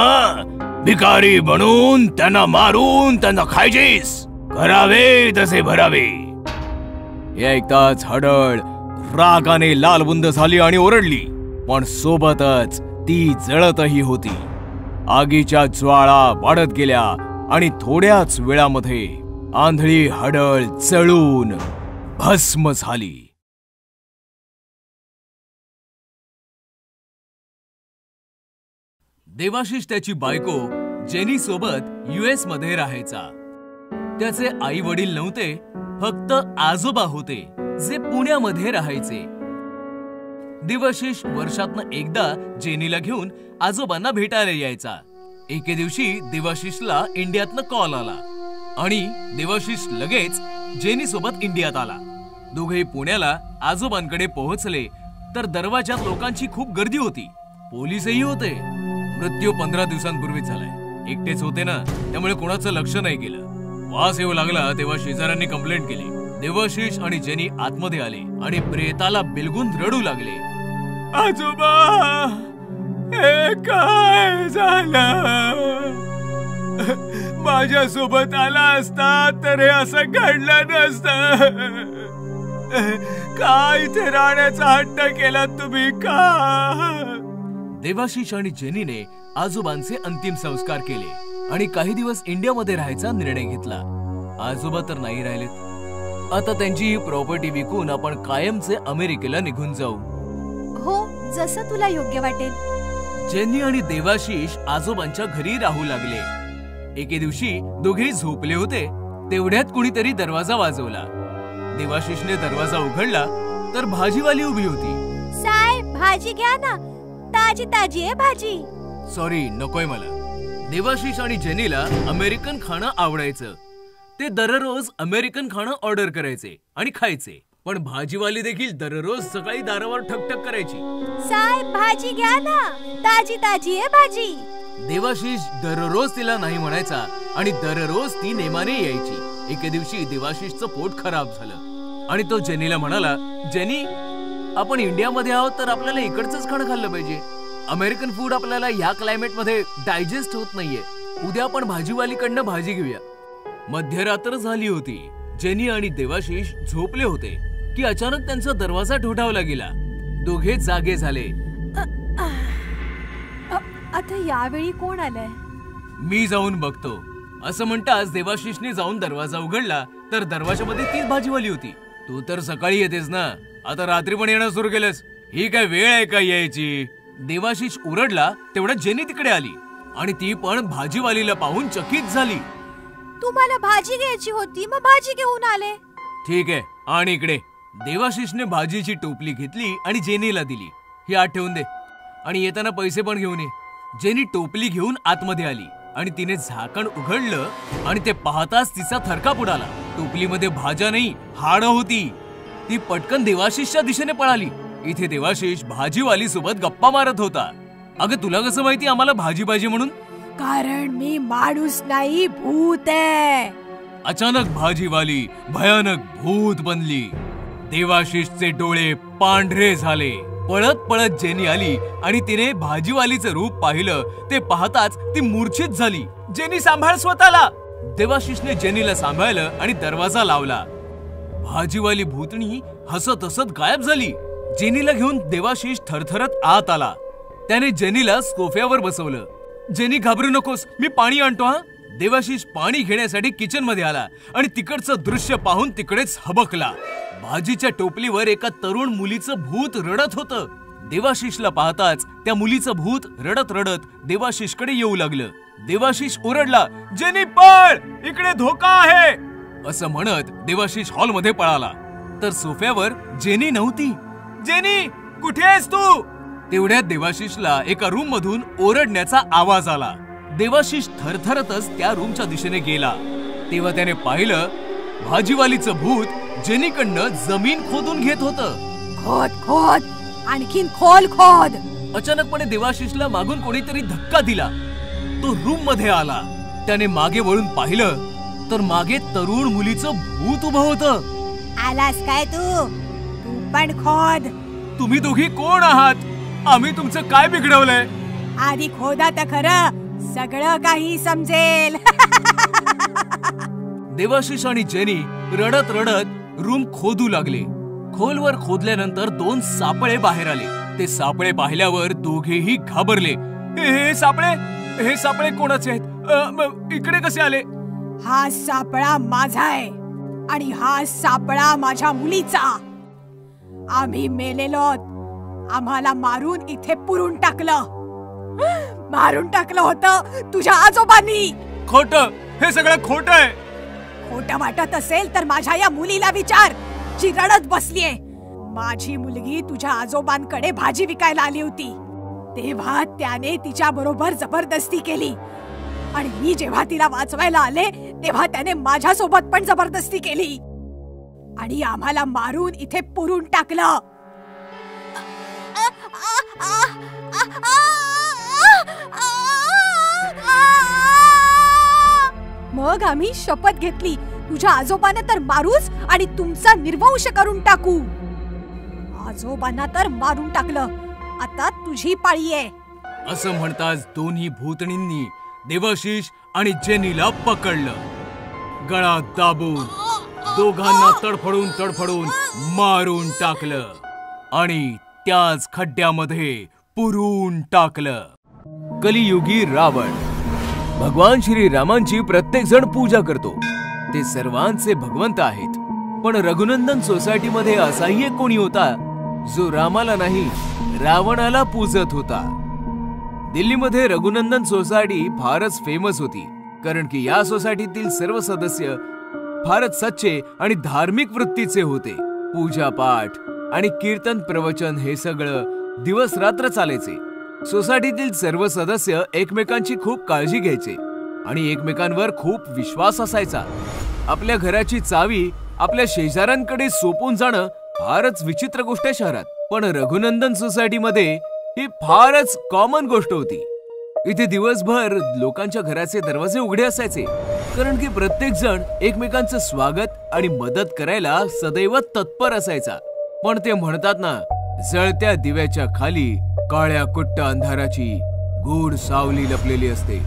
भिकारी बनून त्यांना मारून त्यांना खायचीस? करावे तसे भरावे. हे ऐकताच हडळ रागाने लालबुंद झाली आणि ओरडली, पण सोबतच ती जळतही होती. आगीच्या ज्वाळा वाढत गेल्या आणि थोड्याच वेळामध्ये आंधळी हडळ जळून भस्म झाली. देवाशिष त्याची बायको जेनी सोबत US मध्ये राहायचा. त्याचे आई वडील नव्हते, फक्त आजोबा होते जे पुण्यामध्ये राहायचे. देवाशिष वर्षातनं एकदा जेनीला घेऊन आजोबांना भेटायला यायचा. एके दिवशी देवाशिषला इंडियातनं कॉल आला आणि देवाशिष लगेच जेनी सोबत इंडियात आला. दोघे पुण्याला आजोबांकडे पोहोचले तर दरवाजात लोकांची खूप गर्दी होती. पोलीसही होते. मृत्यू 15 दिवसांपूर्वीच झालाय. एकटेच होते ना, त्यामुळे कोणाचं लक्ष नाही गेलं. वास येऊ लागला तेव्हा शेजाऱ्यांनी कंप्लेंट केली. देवाशिष आणि जेनी आतमध्ये आले आणि प्रेताला बिलगून रडू लागले. आजोबा, हे काय झालं? माझ्या सोबत आला असता तर हे असं घडलं नसतं. काय इथे राहण्याचा हट्ट केला तुम्ही का? देवाशिष आणि जेनीने आजोबांचे अंतिम संस्कार केले आणि काही दिवस इंडियामध्ये राहायचा निर्णय घेतला. आजोबा तर नाही राहिलेत. आता त्यांची ही प्रॉपर्टी विकून आपण कायमचे अमेरिकेला निघून जाऊ. हो, जसं तुला योग्य वाटेल. जेनी आणि देवाशिष आजोबांच्या घरी राहू लागले. एके दिवशी दोघेही झोपले होते तेवढ्यात कुणीतरी दरवाजा वाजवला. देवाशिषने दरवाजा उघडला तर भाजीवाली उभी होती. साहेब, भाजी घ्या ना, ताजी ताजी आहे भाजी. सॉरी, नकोय मला. देवाशिष आणि जेनीला अमेरिकन खाणं आवडायचं. ते दररोज अमेरिकन खाणं ऑर्डर करायचे आणि खायचे. पण भाजीवाली देखील दररोज सकाळी दारावर ठकठक करायची. साहेब, भाजी घ्या ना, ताजी ताजी आहे भाजी. देवाशिष दररोज तिला नाही म्हणायचा आणि दररोज ती नेमाने यायची. एके दिवशी देवाशिषचं पोट खराब झालं आणि तो जेनीला म्हणाला, जेनी, आपण इंडियामध्ये आहोत तर आपल्याला इकडचंच खाणं खाल्लं पाहिजे. अमेरिकन फूड आपल्याला ह्या क्लायमेट मध्ये डायजेस्ट होत नाहीये. उद्या आपण भाजीवालीकडनं भाजी घेऊया. मध्यरात्र झाली होती. जेनी आणि देवाशिष झोपले होते की अचानक त्यांचा दरवाजा ठोठावला गेला. दोघे जागे झाले. आता यावेळी कोण आलंय? मी जाऊन बघतो, असं म्हणताच देवाशिषने जाऊन दरवाजा उघडला तर दरवाजामध्ये तीच भाजीवाली होती. तू तर सकाळी येतेस ना, आता रात्री पण येणं सुरू केलंस? ही काय वेळ आहे का यायची? देवाशिष ओरडला. तेवढ्यात जेनी तिकडे आली आणि ती पण भाजीवालीला पाहून चकित झाली. तुम्हाला भाजी घ्यायची होती, मग भाजी घेऊन आले. ठीक आहे, आणि इकडे. देवाशिषने भाजीची टोपली घेतली आणि जेनीला दिली. ही आत ठेवून दे आणि येताना पैसे पण घेऊन ये. जेनी टोपली घेऊन आतमध्ये आली आणि तिने झाकण उघडलं आणि ते पाहताच तिचा थरकाप उडाला. टोपलीमध्ये भाज्या नाही, हाडं होती. ती पटकन देवाशिषच्या दिशेने पळाली. इथे देवाशिष भाजीवाली सोबत गप्पा मारत होता. अगं तुला कसं माहिती आम्हाला भाजी पाहिजे म्हणून? कारण मी माणूस नाही, भूत आहे. अचानक भाजीवाली भयानक भूत बनली. देवाशिषचे डोळे पांढरे झाले. पळत पळत जेनी आली आणि तिने भाजीवालीचं रूप पाहिलं. ते पाहताच ती मूर्छित झाली. जेनी सांभाळ स्वतःला. देवाशिषने जेनीला सांभाळलं आणि दरवाजा लावला. भाजीवाली भूतणी हसत हसत गायब झाली. जेनीला घेऊन देवाशिष थरथरत आत आला. त्याने जेनीला सोफ्यावर बसवलं. जेनी घाबरू नकोस, मी पाणी आणतो हा. देवाशिष पाणी घेण्यासाठी किचन मध्ये आला आणि तिकडचं दृश्य पाहून तिकडेच हबकला. भाजीच्या टोपलीवर एका तरुण मुलीचं भूत रडत होतं. देवाशिषला पाहताच त्या मुलीचं भूत रडत रडत देवाशिषकडे येऊ लागलं. देवाशिष ओरडला, जेनी पळ, इकडे धोका आहे. असं म्हणत देवाशिष हॉलमध्ये पळाला. तर सोफ्यावर जेनी नव्हती. जेनी, कुठे आहेस तू? तेवढ्यात देवाशिषला एका रूम मधून ओरडण्याचा आवाज आला. देवाशिष थरथरतच त्या रूमच्या दिशेने गेला. तेव्हा त्याने पाहिलं भाजीवालीचं भूत जेनीकडनं जमीन खोदून घेत होतं. खोद खोद, आणखीन खोल खोद. अचानकपणे देवाशिषला मागून कोणीतरी धक्का दिला. तो रूम मध्ये आला. त्याने मागे वळून पाहिलं तर मागे तरुण मुलीचं भूत उभं होतं. आलास काय तू? तू पण खोद. तुम्ही दोघी कोण आहात? आम्ही तुमचं काय बिघडवलंय? आधी खोदा तर खरं, सगळं काही समजेल. देवाशिष आणि जेनी रडत रडत रूम खोदू लागले. खोलवर खोदल्यानंतर 2 सापळे बाहेर आले. ते सापळे पाहिल्यावर दोघेही घाबरले. हे सापळे कोणाचे आहेत? इकडे कसे आले? हा सापळा माझा आहे आणि हा सापळा माझ्या मुलीचा. आम्ही मेलेलो. आम्हाला मारून इथे पुरून टाकलं. मारून टाकलं होतं तुझ्या आजोबांनी. खोटं, हे सगळं खोटं आहे. खोटं वाटत असेल तर माझ्या या मुलीला विचार, जी रडत बसलीये. माझी मुलगी तुझ्या आजोबांकडे भाजी विकायला आली होती. तेव्हा त्याने तिच्या बरोबर जबरदस्ती केली आणि मी जेव्हा तिला वाचवायला आले तेव्हा त्याने माझ्या सोबत पण जबरदस्ती केली आणि आम्हाला मारून इथे पुरून टाकलं. मग आम्ही शपथ घेतली, तुझ्या आजोबांना तर मारूच आणि तुमचा निर्वंश करून टाकू. आजोबांना तर मारून टाकलं, आता तुझी पाळी आहे. असं म्हणताच दोन्ही भूतणींनी देवाशिष आणि जेनीला पकडलं. गळा दाबून दोघांना तडफडून मारून टाकलं आणि त्याच खड्ड्यामध्ये पुरून टाकलं. कलियुगी रावण. भगवान श्री रामांची प्रत्येक जण पूजा करतो. ते सर्वांचे भगवंत आहेत. पण रघुनंदन सोसायटीमध्ये असाही एक कोणी होता जो रामाला नाही रावणाला पूजत होता. दिल्लीमध्ये रघुनंदन सोसायटी फारच फेमस होती, कारण की या सोसायटीतील सर्व सदस्य फारच सच्चे आणि धार्मिक वृत्तीचे होते. पूजा पाठ आणि कीर्तन प्रवचन हे सगळं दिवस रात्र चालायचे. सोसायटीतील सर्व सदस्य एकमेकांची खूप काळजी घ्यायचे आणि एकमेकांवर खूप विश्वास असायचा. आपल्या घराची चावी आपल्या शेजाऱ्यांकडे सोपून जाणं फारच विचित्र गोष्ट आहे शहरात, पण रघुनंदन सोसायटीमध्ये ही फारच कॉमन गोष्ट होती. इथे दिवसभर लोकांच्या घराचे दरवाजे उघडे असायचे, कारण की प्रत्येक जण एकमेकांचं स्वागत आणि मदत करायला सदैव तत्पर असायचा. पण ते म्हणतात ना, जळत्या दिव्याच्या खाली काळ्या कुट्ट अंधाराची गूढ सावली लपलेली असते.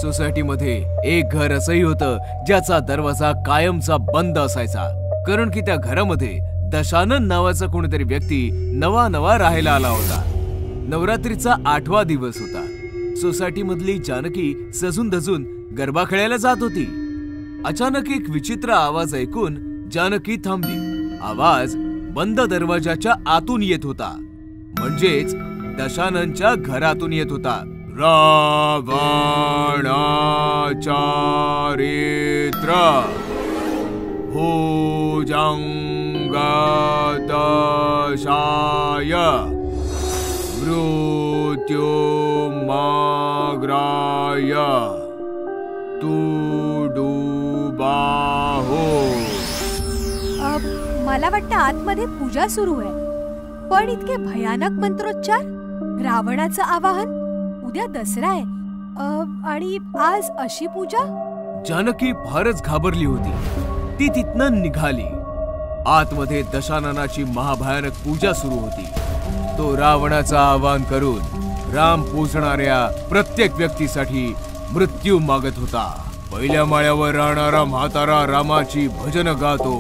सोसायटीमध्ये एक घर असंही होतं ज्याचा दरवाजा कायमचा बंद असायचा, कारण की त्या घरामध्ये दशानन नावाचा कोणीतरी व्यक्ती नवा राहायला आला होता. नवरात्रीचा 8वा दिवस होता. सोसायटी मधली जानकी सजून धजून गरबा खेळायला जात होती. अचानक एक विचित्र आवाज ऐकून जानकी थांबली. आवाज बंद दरवाजाच्या आतून येत होता, म्हणजेच दशाननच्या घरातून येत होता. रावणाचारित्र भुजंगदशाय मृत्युमाग्राय तू डूबा हो. मला वाटतं आतमध्ये पूजा सुरू आहे. पण इतके भयानक मंत्रोच्चार, रावणाचं आवाहन, उद्या दसरा आहे आणि आज अशी पूजा. जानकी फारच घाबरली होती. ती तिथनं निघाली. आतमध्ये दशाननाची महाभयानक पूजा सुरू होती. तो रावणाचं आवाहन करून राम पूजणाऱ्या प्रत्येक व्यक्तीसाठी मृत्यू मागत होता. पहिल्या माळ्यावर राहणारा म्हातारा रामाची भजन गातो,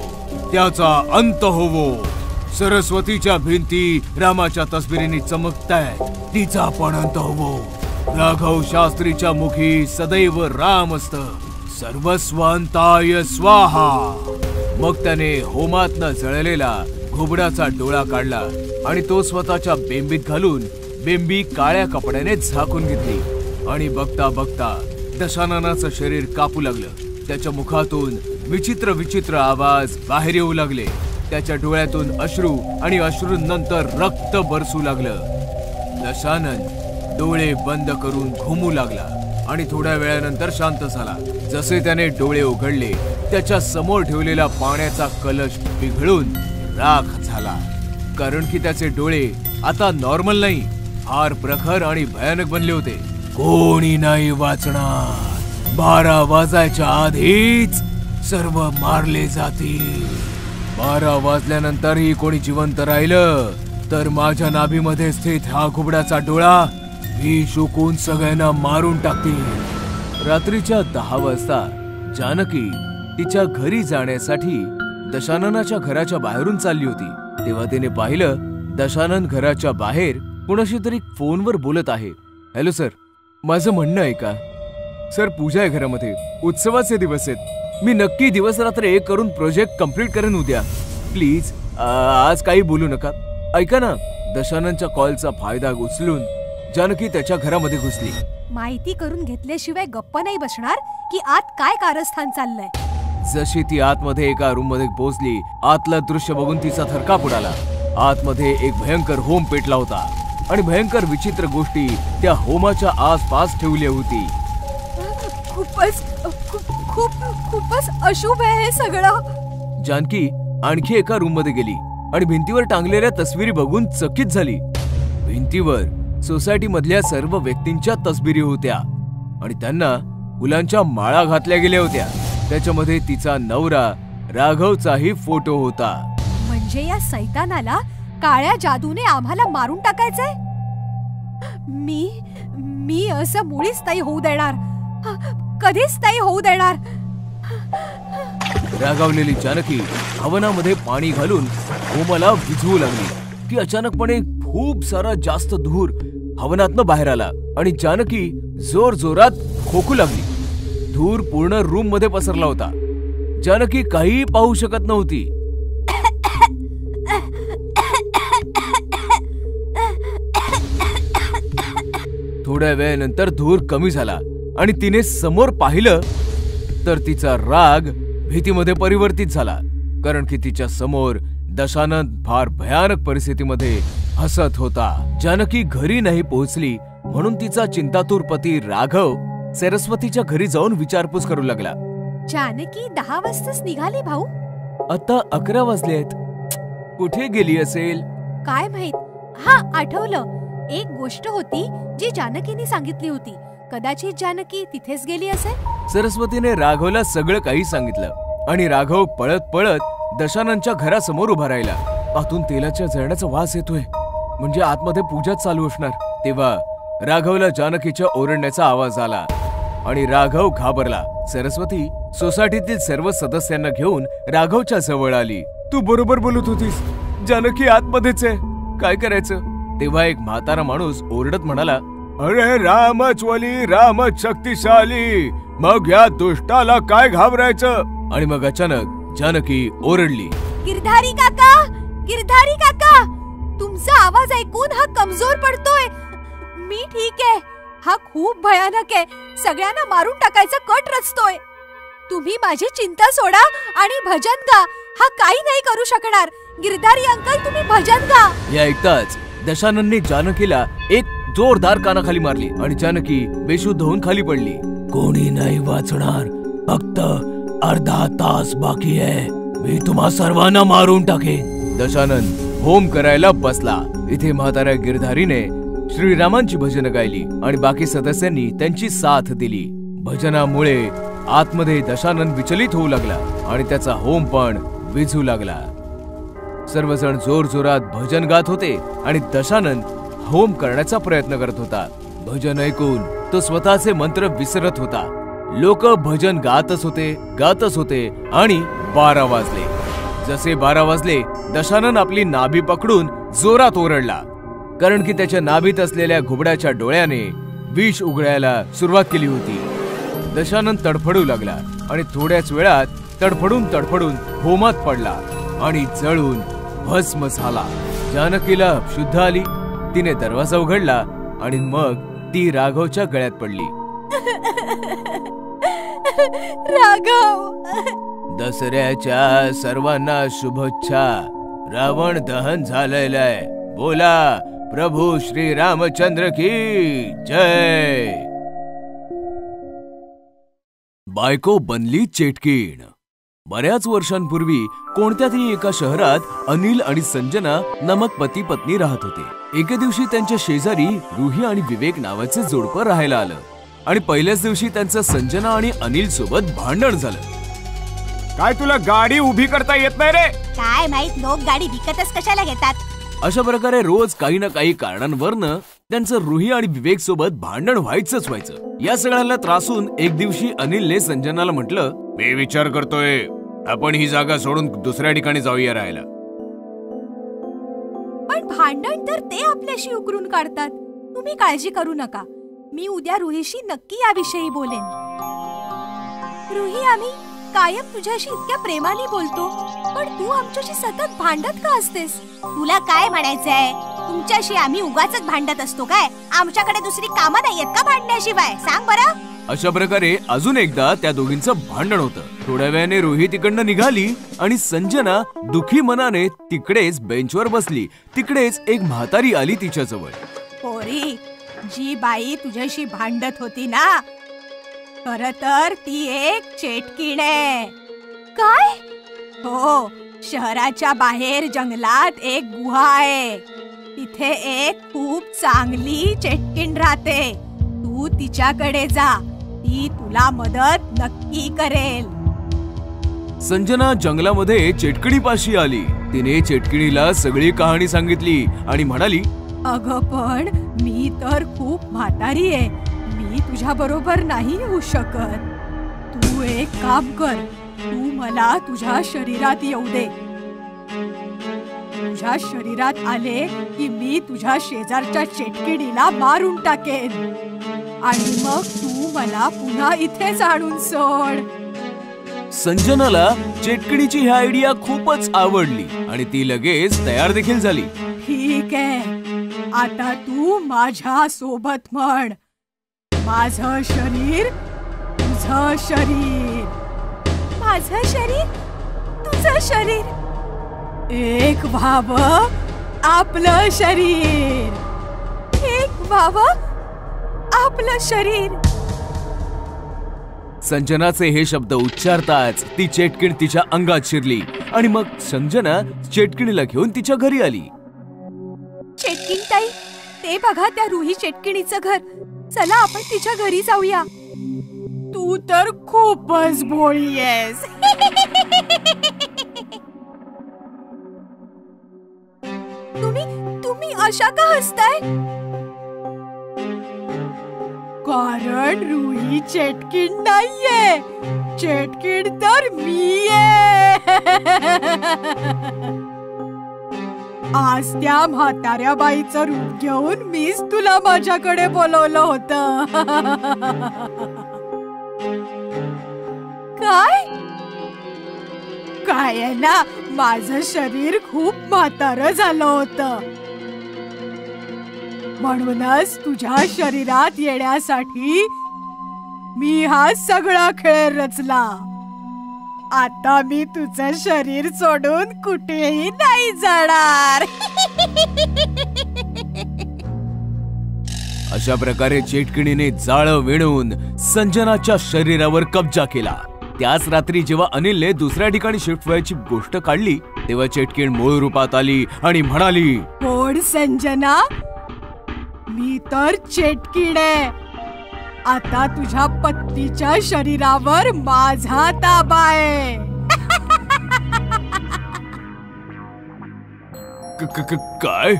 त्याचा अंत होवो. सरस्वतीच्या भिंती रामाच्या तस्बिरींनी चमकताय, तिचा पण अंत होवो. राघव शास्त्रीच्या मुखी सदैव राम असत, सर्वस्वांताय स्वाहा. मग त्याने होमातनं जळलेला घुबडाचा डोळा काढला आणि तो स्वतःच्या बेंबीत घालून बेंबी काळ्या कपड्याने झाकून घेतली. आणि बघता बघता दशाननाचं शरीर कापू लागलं. त्याच्या मुखातून विचित्र विचित्र आवाज बाहेर येऊ लागले. त्याच्या डोळ्यातून अश्रू आणि अश्रूंनंतर रक्त बरसू लागलं. दशानन डोळे बंद करून घुमू लागला आणि थोड्या वेळानंतर शांत झाला. जसे त्याने डोळे उघडले, त्याच्या समोर ठेवलेला पाण्याचा कलश पिघळून राख झाला. कारण की त्याचे डोळे आता नॉर्मल नाही, फार प्रखर आणि भयानक बनले होते. कोणी नाही वाचणार. 12 वाजायच्या आधीच सर्व मारले जातील. 12 वाजल्यानंतरही कोणी जिवंत राहिलं तर माझ्या नाभीमध्ये स्थित हा घुबडाचा डोळा मी शुकून सगळ्यांना मारून टाकतील. रात्रीच्या 10 वाजता जानकी तिच्या घरी जाण्यासाठी दशाननाच्या घराच्या बाहेरून चालली होती. तेव्हा तिने पाहिलं दशानन घराच्या बाहेर कोणाशी तरी फोनवर बोलत आहे. हॅलो सर, माझं म्हणणं आहे का सर? पूजा आहे घरामध्ये, उत्सवाचे दिवस आहेत. मी नक्की दिवस रात्र एक करून प्रोजेक्ट कंप्लीट करेन उद्या. प्लीज आज काही बोलू नका. ऐका ना. दशाननच्या कॉलचा फायदा उचलून जानकी त्याच्या घरामध्ये घुसली. माहिती करून घेतल्याशिवाय गप्प नाही बसणार की आत काय कारस्थान चाललंय. जशी ती आतमध्ये एका रूम मध्ये पोहोचली, आतलं दृश्य बघून तिचा थरकाप उडाला. आतमध्ये एक भयंकर होम पेटला होता आणि भयंकर विचित्र गोष्टी त्या होमाच्या आसपास ठेवल्या होती. खूपच अशुभ आहे हे सगळं. जानकी आणखी एका रूम मध्ये गेली आणि भिंतीवर टांगलेल्या तस्विरी बघून चकित झाली. भिंतीवर सोसायटी मधल्या सर्व व्यक्तींच्या तस्बिरी होत्या आणि त्यांना फुलांच्या माळा घातल्या गेल्या होत्या. त्याच्यामध्ये तिचा नवरा राघवचाही फोटो होता. म्हणजे या सैतानाला काळ्या जादूने आम्हाला मारून टाकायचंय. मी असं मुळीच नाही होऊ देणार, कधीच नाही होऊ देणार. रागावलेली जानकी हवनामध्ये पाणी घालून होमाला विझवू लागली. ती अचानकपणे खूप सारा जास्त धूर हवनातनं बाहेर आला आणि जानकी जोर जोरात खोकू लागली. धूर पूर्ण रूम मध्ये पसरला होता. जानकी काही पाहू शकत नव्हती. थोड्या वेळानंतर धूर कमी झाला आणि तिने समोर पाहिलं तर तिचा राग भीतीमध्ये परिवर्तित झाला. कारण की तिच्या समोर दशानन फार भयानक परिस्थितीमध्ये हसत होता. जानकी घरी नाही पोहोचली म्हणून तिचा चिंतातूर पती राघव सरस्वतीच्या घरी जाऊन विचारपूस करू लागला. जानकी 10 वाजताच निघाली भाऊ. आता 11 वाजले आहेत. कुठे गेली असेल काय माहित. हा आठवलं, एक गोष्ट होती जी जानकीने सांगितली होती. कदाचित जानकी तिथेच गेली असेल. सरस्वतीने राघवला सगळं काही सांगितलं आणि राघव पळत पळत दशाननच्या घरासमोर उभा राहिला. आतून तेलाच्या जळण्याचा वास येतोय, म्हणजे आतमध्ये पूजा चालू असणार. तेव्हा राघवला जानकीच्या ओरडण्याचा आवाज आला आणि राघव घाबरला. सरस्वती सोसायटीतील सर्व सदस्यांना घेऊन राघवच्या जवळ आली. तू बरोबर बोलत होतीस, जानकी आतमध्येच आहे, काय करायचं? तेव्हा एक म्हातारा माणूस ओरडत म्हणाला, अरे रामच वली, रामच शक्तिशाली, मग या दुष्टाला काय घाबरायचं? आणि मग अचानक जानकी ओरडली, गिरधारी काका, गिरधारी काका, तुमचा आवाज ऐकून हा कमजोर पडतोय. मी ठीक आहे, हा खूप भयानक आहे, सगळ्यांना मारून टाकायचा कट रचतोय. तुम्ही माझी चिंता सोडा आणि भजन गा. हा काही नाही करू शकणार. गिरधारी अंकल, तुम्ही भजन गा. या ऐकताच दशाननने जानकीला एक जोरदार कानाखाली मारली आणि जानकी बेशुद्ध होऊन खाली पडली. कोणी नाही वाचणार. फक्त अर्धा तास बाकी आहे. मी तुम्हा सर्वांना मारून टाकेन. दशानन होम करायला बसला. इथे म्हाताऱ्या गिरधारीने श्रीरामांची भजनं गायली आणि बाकी सदस्यांनी त्यांची साथ दिली. भजनामुळे आतमध्ये दशानन विचलित होऊ लागला आणि त्याचा होम पण विझू लागला. सर्वजण जोरजोरात भजन गात होते आणि दशानन होम करण्याचा प्रयत्न करत होता. भजन ऐकून तो स्वतःचे मंत्र विसरत होता. लोक भजन गातच होते आणि 12 वाजले. जसे 12 वाजले, दशानन आपली नाभी पकडून जोरात ओरडला, कारण की त्याच्या नाभीत असलेल्या घुबडाच्या डोळ्याने विष उघडायला सुरुवात केली होती. दशानन तडफडू लागला आणि थोड्याच वेळात तडफडून होमात पडला आणि जळून भस्म झाला. जानकीला शुद्ध आली. तिने दरवाजा उघडला आणि मग ती राघवच्या गळ्यात पडली. राघव, दसऱ्याच्या सर्वांना शुभेच्छा. रावण दहन झालेलं आहे. बोला प्रभू श्री रामचंद्र की जय. बायको बनली चेटकीण. बऱ्याच वर्षांपूर्वी कोणत्या तरी एका शहरात अनिल आणि संजना नामक पती पत्नी राहत होते. एके दिवशी त्यांच्या शेजारी रुही आणि विवेक नावाचे जोडपं राहायला आलं आणि पहिल्याच दिवशी त्यांचं संजना आणि अनिल सोबत भांडण झालं. काय तुला गाडी उभी करता येत नाही रे? काय माहित लोक गाडी विकतच कशाला घेतात. अशा प्रकारे रोज काही ना काही कारणांवरनं त्यांचं रुही आणि विवेक सोबत भांडण व्हायचं. या सगळ्याला त्रासून एक दिवशी अनिलने संजनाला म्हटलं, मी विचार करतोय आपण ही जागा सोडून दुसऱ्या ठिकाणी जाऊया राहायला. पण भांडण तर ते आपल्याशी उकरून काढतात. तुम्ही काळजी करू नका. मी उद्या रुहीशी नक्की याविषयी बोलेन. रुही, आम्ही कायम तुझ्याशी इतक्या प्रेमाने बोलतो, पण तू आमच्याशी सतत भांडत का असतेस? तुला काय म्हणायचंय? तुमच्याशी आम्ही उगाचच भांडत असतो काय? आमच्याकडे दुसरी कामं नाहीयेत का भांडण्याशिवाय? सांग बरं. अशा प्रकारे अजून एकदा त्या दोघींचं भांडण होतं. थोड्या वेळाने रुही तिकडनं निघाली आणि संजना दुखी मनाने तिकडेच बेंचवर बसली. तिकडेच एक म्हातारी आली तिच्या जवळ. पोरी, जी बाई तुझ्याशी भांडत होती ना, खरं तर ती एक चेटकीण आहे. काय? हो, शहराच्या बाहेर जंगलात एक गुहा आहे. तिथे एक खूप चांगली चेटकीण राहते. तू तिच्याकडे जा. ती तुला मदत नक्की करेल. संजना जंगलामध्ये चेटकिणीपाशी आली. तिने चेटकिणीला सगळी कहाणी सांगितली आणि म्हणाली, अगं पण मी तर खूप म्हातारी आहे. मी तुझ्या बरोबर नाही येऊ शकत. तू एक काम कर. तू मला तुझ्या शरीरात येऊ दे. तुझ्या शरीरात आले की मी तुझ्या शेजारच्या चेटकिणीला मारून टाकेन आणि मग तू मला पुन्हा इथेच आणून सोड. संजनाला चेटकिणीची ही आयडिया खूपच आवडली आणि ती लगेच तयार देखील झाली. ठीक आहे, आता तू माझ्या सोबत म्हण, माझं शरीर तुझं शरीर, माझं शरीर तुझं शरीर, एक व्हावं आपलं शरीर, एक व्हावं आपलं शरीर. संजनाचे हे शब्द उच्चारताच ती चेटकीण तिच्या अंगात शिरली आणि मग संजना चेटकिणीला घेऊन तिच्या घरी आली. चेटकीण ताई, ते बघा त्या रुही चेटकिणीचं घर. चला आपण तिच्या घरी जाऊया. तू तर खूपच भोळी आहेस. तुम्ही अशा का हसताय? कारण रुही चेटकीण नाहीये. चेटकीण तर मी आहे. आज त्या म्हाताऱ्या बाईचं रूप घेऊन मीच तुला माझ्याकडे बोलवलं होतं. काय काय आहे ना, माझं शरीर खूप म्हातारं झालं होतं. म्हणूनच तुझ्या शरीरात येण्यासाठी मी हा सगळा खेळ रचला. आता मी तुझं शरीर सोडून कुठेही नाही जाणार. अशा प्रकारे चेटकिणीने जाळं विणून संजनाच्या शरीरावर कब्जा केला. त्याच रात्री जेव्हा अनिलने दुसऱ्या ठिकाणी शिफ्ट व्हायची गोष्ट काढली तेव्हा चेटकीण मूळ रूपात आली आणि म्हणाली, कोण संजना? मी तर चेटकीण आहे. आता तुझ्या पत्नीच्या शरीरावर माझा ताबा आहे. काय?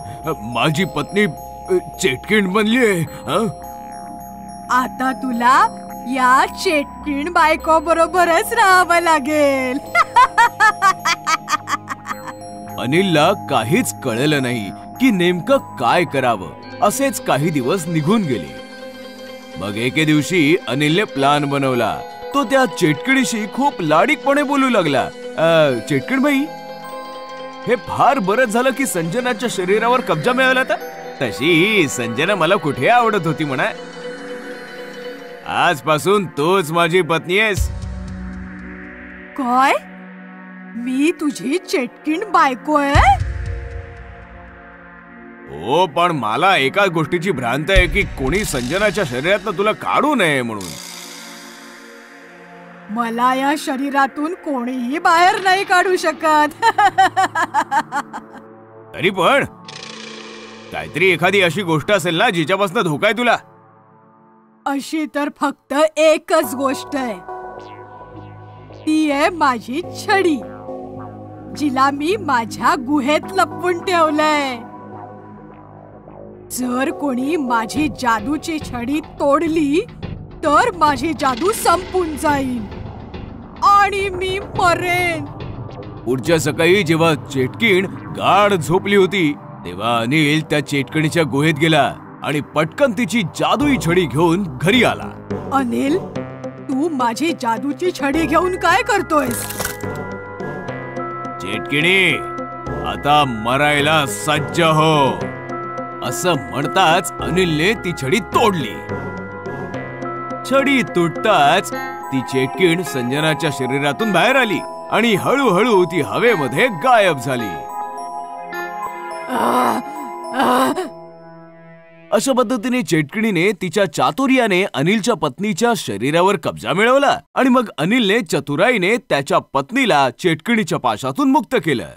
माझी पत्नी चेटकीण बनलीये? आता तुला या चेटकीण बायको बरोबरच राहावं लागेल. अनिलला काहीच कळलं नाही की नेमकं काय करावं. असेच काही दिवस निघून गेले. मग एके दिवशी अनिलने प्लान बनवला. तो त्या चेटकिणीशी खूप लाडीकपणे बोलू लागला. चेटकीण बाई, हे फार बरं झालं की संजनाच्या शरीरावर कब्जा मिळाला. तशी संजना मला कुठे आवडत होती म्हणा. आजपासून तूच माझी पत्नी आहेस. काय? मी तुझी चेटकीण बायको आहे? हो, पण मला एका गोष्टीची भ्रांत आहे की कोणी संजनाच्या शरीरातनं तुला काढू नये म्हणून. मला या शरीरातून कोणीही बाहेर नाही काढू शकत. तरी पण काहीतरी एखादी अशी गोष्ट असेल ना जिच्यापासून धोका आहे तुला. अशी तर फक्त एकच गोष्ट आहे. ती आहे माझी छडी, जिला मी माझ्या गुहेत लपवून ठेवलंय. जर कोणी माझी जादूची छडी तोडली तर माझी जादू संपून जाईल आणि मी मरेन. पुढच्या सकाळी जेव्हा चेटकीण गाढ झोपली होती तेव्हा अनिल त्या चेटकिणीच्या गुहेत गेला आणि पटकन तिची जादुई छडी घेऊन घरी आला. अनिल, तू माझी जादूची छडी घेऊन काय करतोयस? चेटकिणी, आता मरायला सज्ज हो, असं म्हणताच अनिलने ती छडी तोडली. छडी तुटताच ती चेटकीण संजनाच्या शरीरातून बाहेर आली आणि हळूहळू ती हवेमध्ये गायब झाली. अशा पद्धतीने चेटकिणीने तिच्या चातुर्याने अनिलच्या पत्नीच्या शरीरावर कब्जा मिळवला आणि मग अनिलने चतुराईने त्याच्या पत्नीला चेटकिणीच्या पाशातून मुक्त केलं.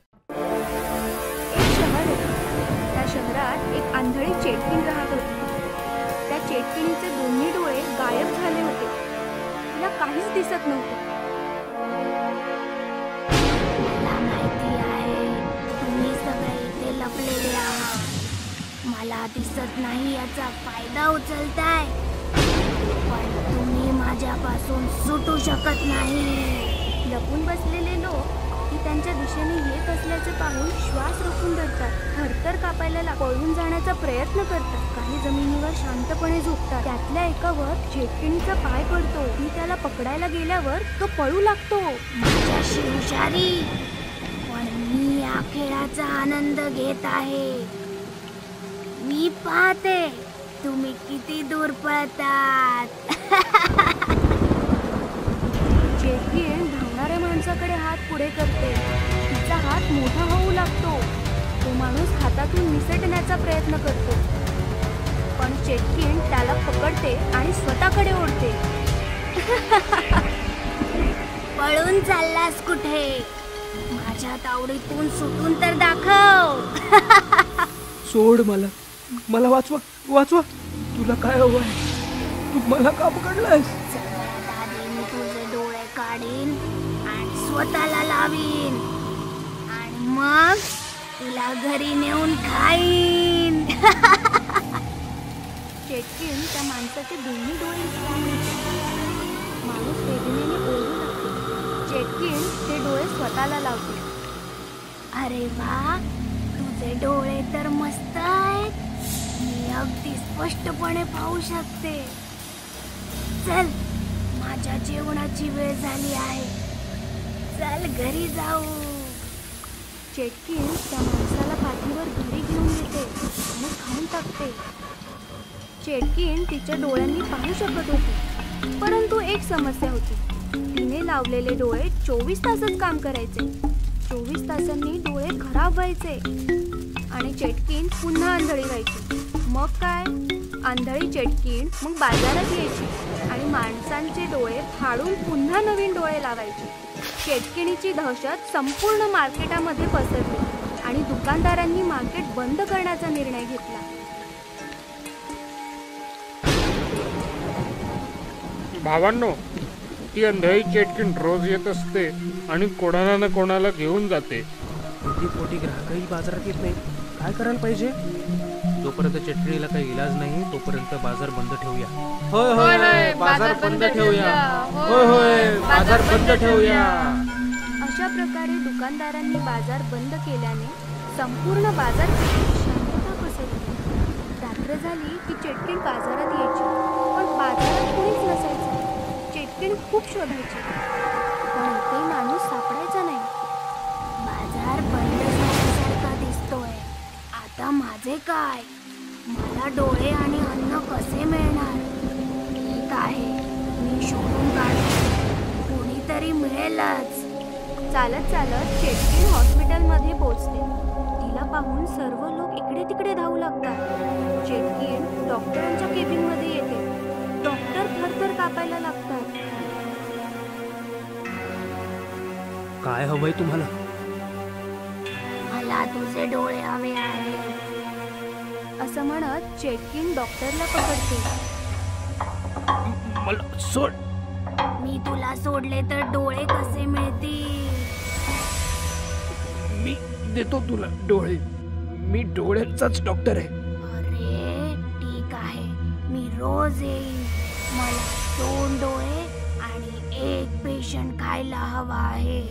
आंधळी चेटकीण राहत होती. त्या चेटकिणीचे दोन्ही डोळे गायब झाले होते. तिला काहीच दिसत नव्हतं. मला माहिती आहे तुम्ही सगळे इथे लपलेले आहात. मला दिसत नाही याचा फायदा उचलताय, पण तुम्ही माझ्यापासून सुटू शकत नाही. लपून बसलेले लोक ती त्यांच्या दिशेने येत असल्याचे पाहून श्वास रोखून धरतात. थरथर कापायला पळून जाण्याचा प्रयत्न करतात. काही जमिनीवर शांतपणे झोपतात. त्यातल्या एकावर चेटकिणीचा पाय पडतो. ती त्याला पकडायला गेल्यावर तो पळू लागतो. माझ्याशी हुशारी, पण मी या खेळाचा आनंद घेत आहे. मी पाहते तुम्ही किती दूर पळतात. चेटकीण धावणाऱ्या माणसाकडे हात पुढे करते. तिचा हात मोठा होऊ लागतो. तो माणूस हातातून निसटण्याचा प्रयत्न करतो, पण चेटकीण त्याला पकडते आणि स्वतःकडे ओढते. पळून चाललास कुठे? माझ्या तावडीतून सुटून तर दाखव. सोड मला, मला वाचवा, वाचवा. तुला काय हवं आहे? तू मला का पकडलास? मी तुझे डोळे काढीन आणि स्वतःला लावीन आणि मग तुला घरी नेऊन खाईन. चेटकीण त्या माणसाचे दोन्ही डोळे माणूस वेदनेने ओरडू लागतो. चेटकीण ते डोळे स्वतःला लावते. अरे वा, तुझे डोळे तर मस्त आहेत. मी अगदी स्पष्टपणे पाहू शकते. चल, माझ्या जेवणाची वेळ झाली आहे. चल घरी जाऊ. चेटकीण त्या माणसाला पाठीवर घरी घेऊन येते आणि खाऊन टाकते. चेटकीण तिच्या डोळ्यांनी पाहू शकत होती, परंतु एक समस्या होती. तिने लावलेले डोळे 24 तासच काम करायचे. 24 तासांनी डोळे खराब व्हायचे आणि चेटकीण पुन्हा आंधळी व्हायची. मग काय? आंधळी चेटकीण मग बाजारात यायची आणि माणसांचे डोळे फाडून पुन्हा नवीन डोळे लावायची. चेटकिणीची दहशत संपूर्ण मार्केटामध्ये पसरली आणि दुकानदारांनी मार्केट बंद करण्याचा निर्णय घेतला. भावांनो, ती अंधळी चेटकीण रोज येत असते आणि कोणाला ना कोणाला घेऊन जाते. पोटी ग्राहकही बाजारात येत नाही. काय करायला पाहिजे? जोपर्यंत चटणीला काही इलाज नाही तोपर्यंत बाजार बंद ठेवूया. होय होय, बाजार बंद ठेवूया. होय होय, बाजार बंद ठेवूया. अशा प्रकारे दुकानदारांनी बाजार बंद केल्याने संपूर्ण बाजारपेठेत शांतता पसरली. रात्र झाली की चेटकीण बाजारात यायची, पण बाजारात कोणीच नसायचं. चेटकीण खूप शोधायची, पण एकही माणूस सापडायचा नाही. बाजार बंद झाल्यासारखा दिसतोय. आता माझे काय? मला डोळे आणि अन्न कसे मिळणार? ठीक आहे, मी शोधून काढतो. कोणीतरी मिळेलच. चालत चालत चेटकीण हॉस्पिटलमध्ये पोहोचते. तिला पाहून सर्व लोक इकडे तिकडे धावू लागतात. चेटकीण डॉक्टरांच्या केबिनमध्ये येते. डॉक्टर थरथर कापायला लागतात. काय हवंय तुम्हाला? मला तुझे डोळे हवे आहेत. असं म्हणत चेटकीण डॉक्टरला पकडते. मला सोड. मी तुला सोडले तर डोळे कसे मिळतील? मी देतो तुला डोळे. मी डोळ्यांचाच डॉक्टर आहे. अरे ठीक आहे, मी रोज येईन. मला 2 डोळे आणि 1 पेशंट खायला हवा आहे.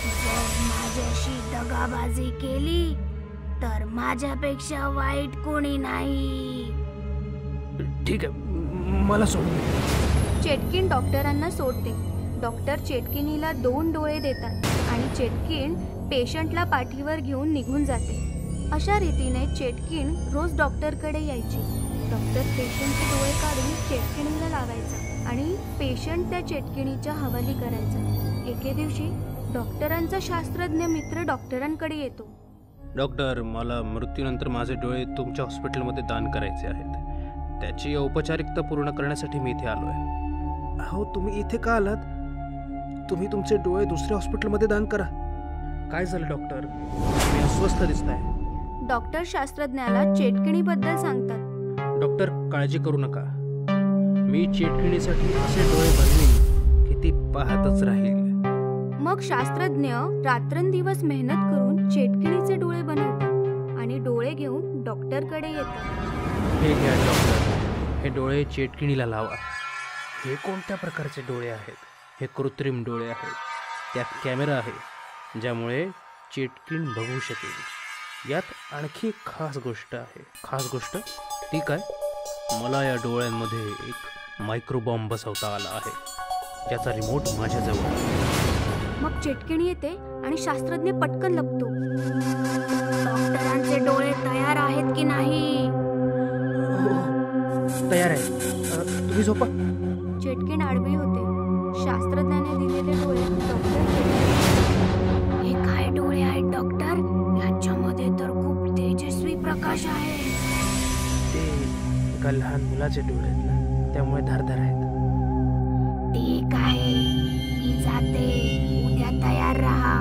जर माझ्याशी दगाबाजी केली तर माझ्यापेक्षा वाईट कोणी नाही. ठीक आहे, मला सोड. चेटकीण डॉक्टरांना सोडते. डॉक्टर चेटकिणीला 2 डोळे देतात आणि चेटकीण पेशंटला पाठीवर घेऊन निघून जाते. अशा रीतीने चेटकीण रोज डॉक्टरकडे यायची. डॉक्टर पेशंटचे डोळे काढून चेटकिणीला लावायचा आणि पेशंट त्या चेटकिणीच्या हवाली करायचा. एके दिवशी डॉक्टरांचा शास्त्रज्ञ मित्र डॉक्टरांकडे येतो. डॉक्टर, मला मृत्यूनंतर माझे डोळे तुमच्या हॉस्पिटलमध्ये दान करायचे आहेत. त्याची औपचारिकता पूर्ण करण्यासाठी मी इथे आलोय. हो, तुम्ही इथे का आलात? तुम्ही तुमचे डोळे दुसऱ्या हॉस्पिटलमध्ये दान करा. काय झालं डॉक्टर? मी अस्वस्थ दिसताय. डॉक्टर शास्त्रज्ञाला चेटकिणीबद्दल सांगतात. डॉक्टर, काळजी करू नका. मी चेटकिणीसाठी असे डोळे बनवीन की ती पाहतच राहील. मग शास्त्रज्ञ रात्रंदिवस मेहनत करून चेटकिणीचे डोळे बनवतात आणि डोळे घेऊन डॉक्टरकडे येतात. हे घ्या डॉक्टर, हे डोळे चेटकिणीला लावा. हे कोणत्या प्रकारचे डोळे आहेत? हे कृत्रिम डोळे आहेत. त्यात कॅमेरा आहे ज्यामुळे चेटकीण बघू शकेल. यात आणखी एक खास गोष्ट आहे. खास गोष्ट ती काय? मला या डोळ्यांमध्ये एक मायक्रोबॉम्ब बसवता आला आहे, ज्याचा रिमोट माझ्याजवळ आहे. मग चेटकिणी येते आणि शास्त्रज्ञ पटकन लपतो. डॉक्टरांचे डोळे तयार आहेत की नाही? तयार आहे. तुम्ही झोपा. चेटकीण आडवी होते. शास्त्रज्ञाने दिलेले डोळे डॉक्टर हे काय डोळे आहेत डॉक्टर? याच्यामध्ये तर खूप तेजस्वी प्रकाश आहे. ते एका लहान मुलाचे डोळे आहेत ना, त्यामुळे धारदार आहेत. ठीक आहे, मी जाते. उद्या तयार राहा.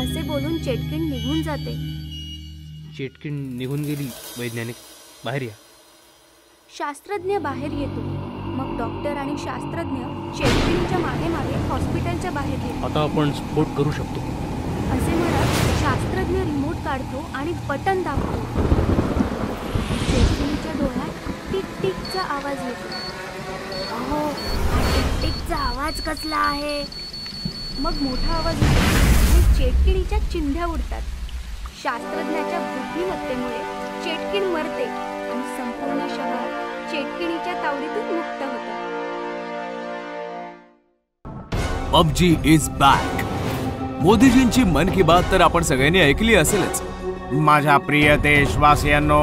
असे बोलून चेटकीण निघून जाते. चेटकीण निघून गेली. वैज्ञानिक, बाहेर या. शास्त्रज्ञ बाहेर येतो. मग डॉक्टर आणि शास्त्रज्ञ चेटकिणीच्या मागे मागे हॉस्पिटलच्या बाहेर येतो. आता आपण स्फोट करू शकतो. असे म्हणत शास्त्रज्ञ रिमोट काढतो आणि बटन दाबतो. चेटकिणीच्या डोळ्यात टिक टिकचा आवाज येतो. अहो, हा टिकटिकचा आवाज कसला आहे? मग मोठा आवाज येतो आणि चेटकिणीच्या चिंध्या उडतात. शास्त्रज्ञाच्या बुद्धिमत्तेमुळे चेटकीण मरते आणि संपूर्ण शहर चेटकिणीच्या तावडीतून मुक्त होतं. PUBG is back. मोदीजींची मन की बात तर आपण सगळ्यांनी ऐकली असेलच. माझ्या प्रिय देशवासियांनो,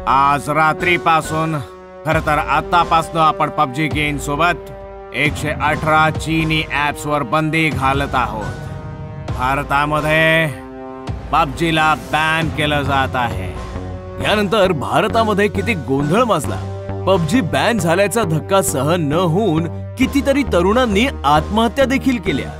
आज रात्रीपासून खर तर आतापासून आपण पबजी गेम सोबत 118 चीनी ॲप्सवर बंदी घालत आहोत. भारतामध्ये पबजीला बॅन केलं जात आहे. यानंतर भारतामध्ये किती गोंधळ माजला. पबजी बॅन झाल्याचा धक्का सहन न होऊन कितीतरी तरुणांनी आत्महत्या देखील केल्या.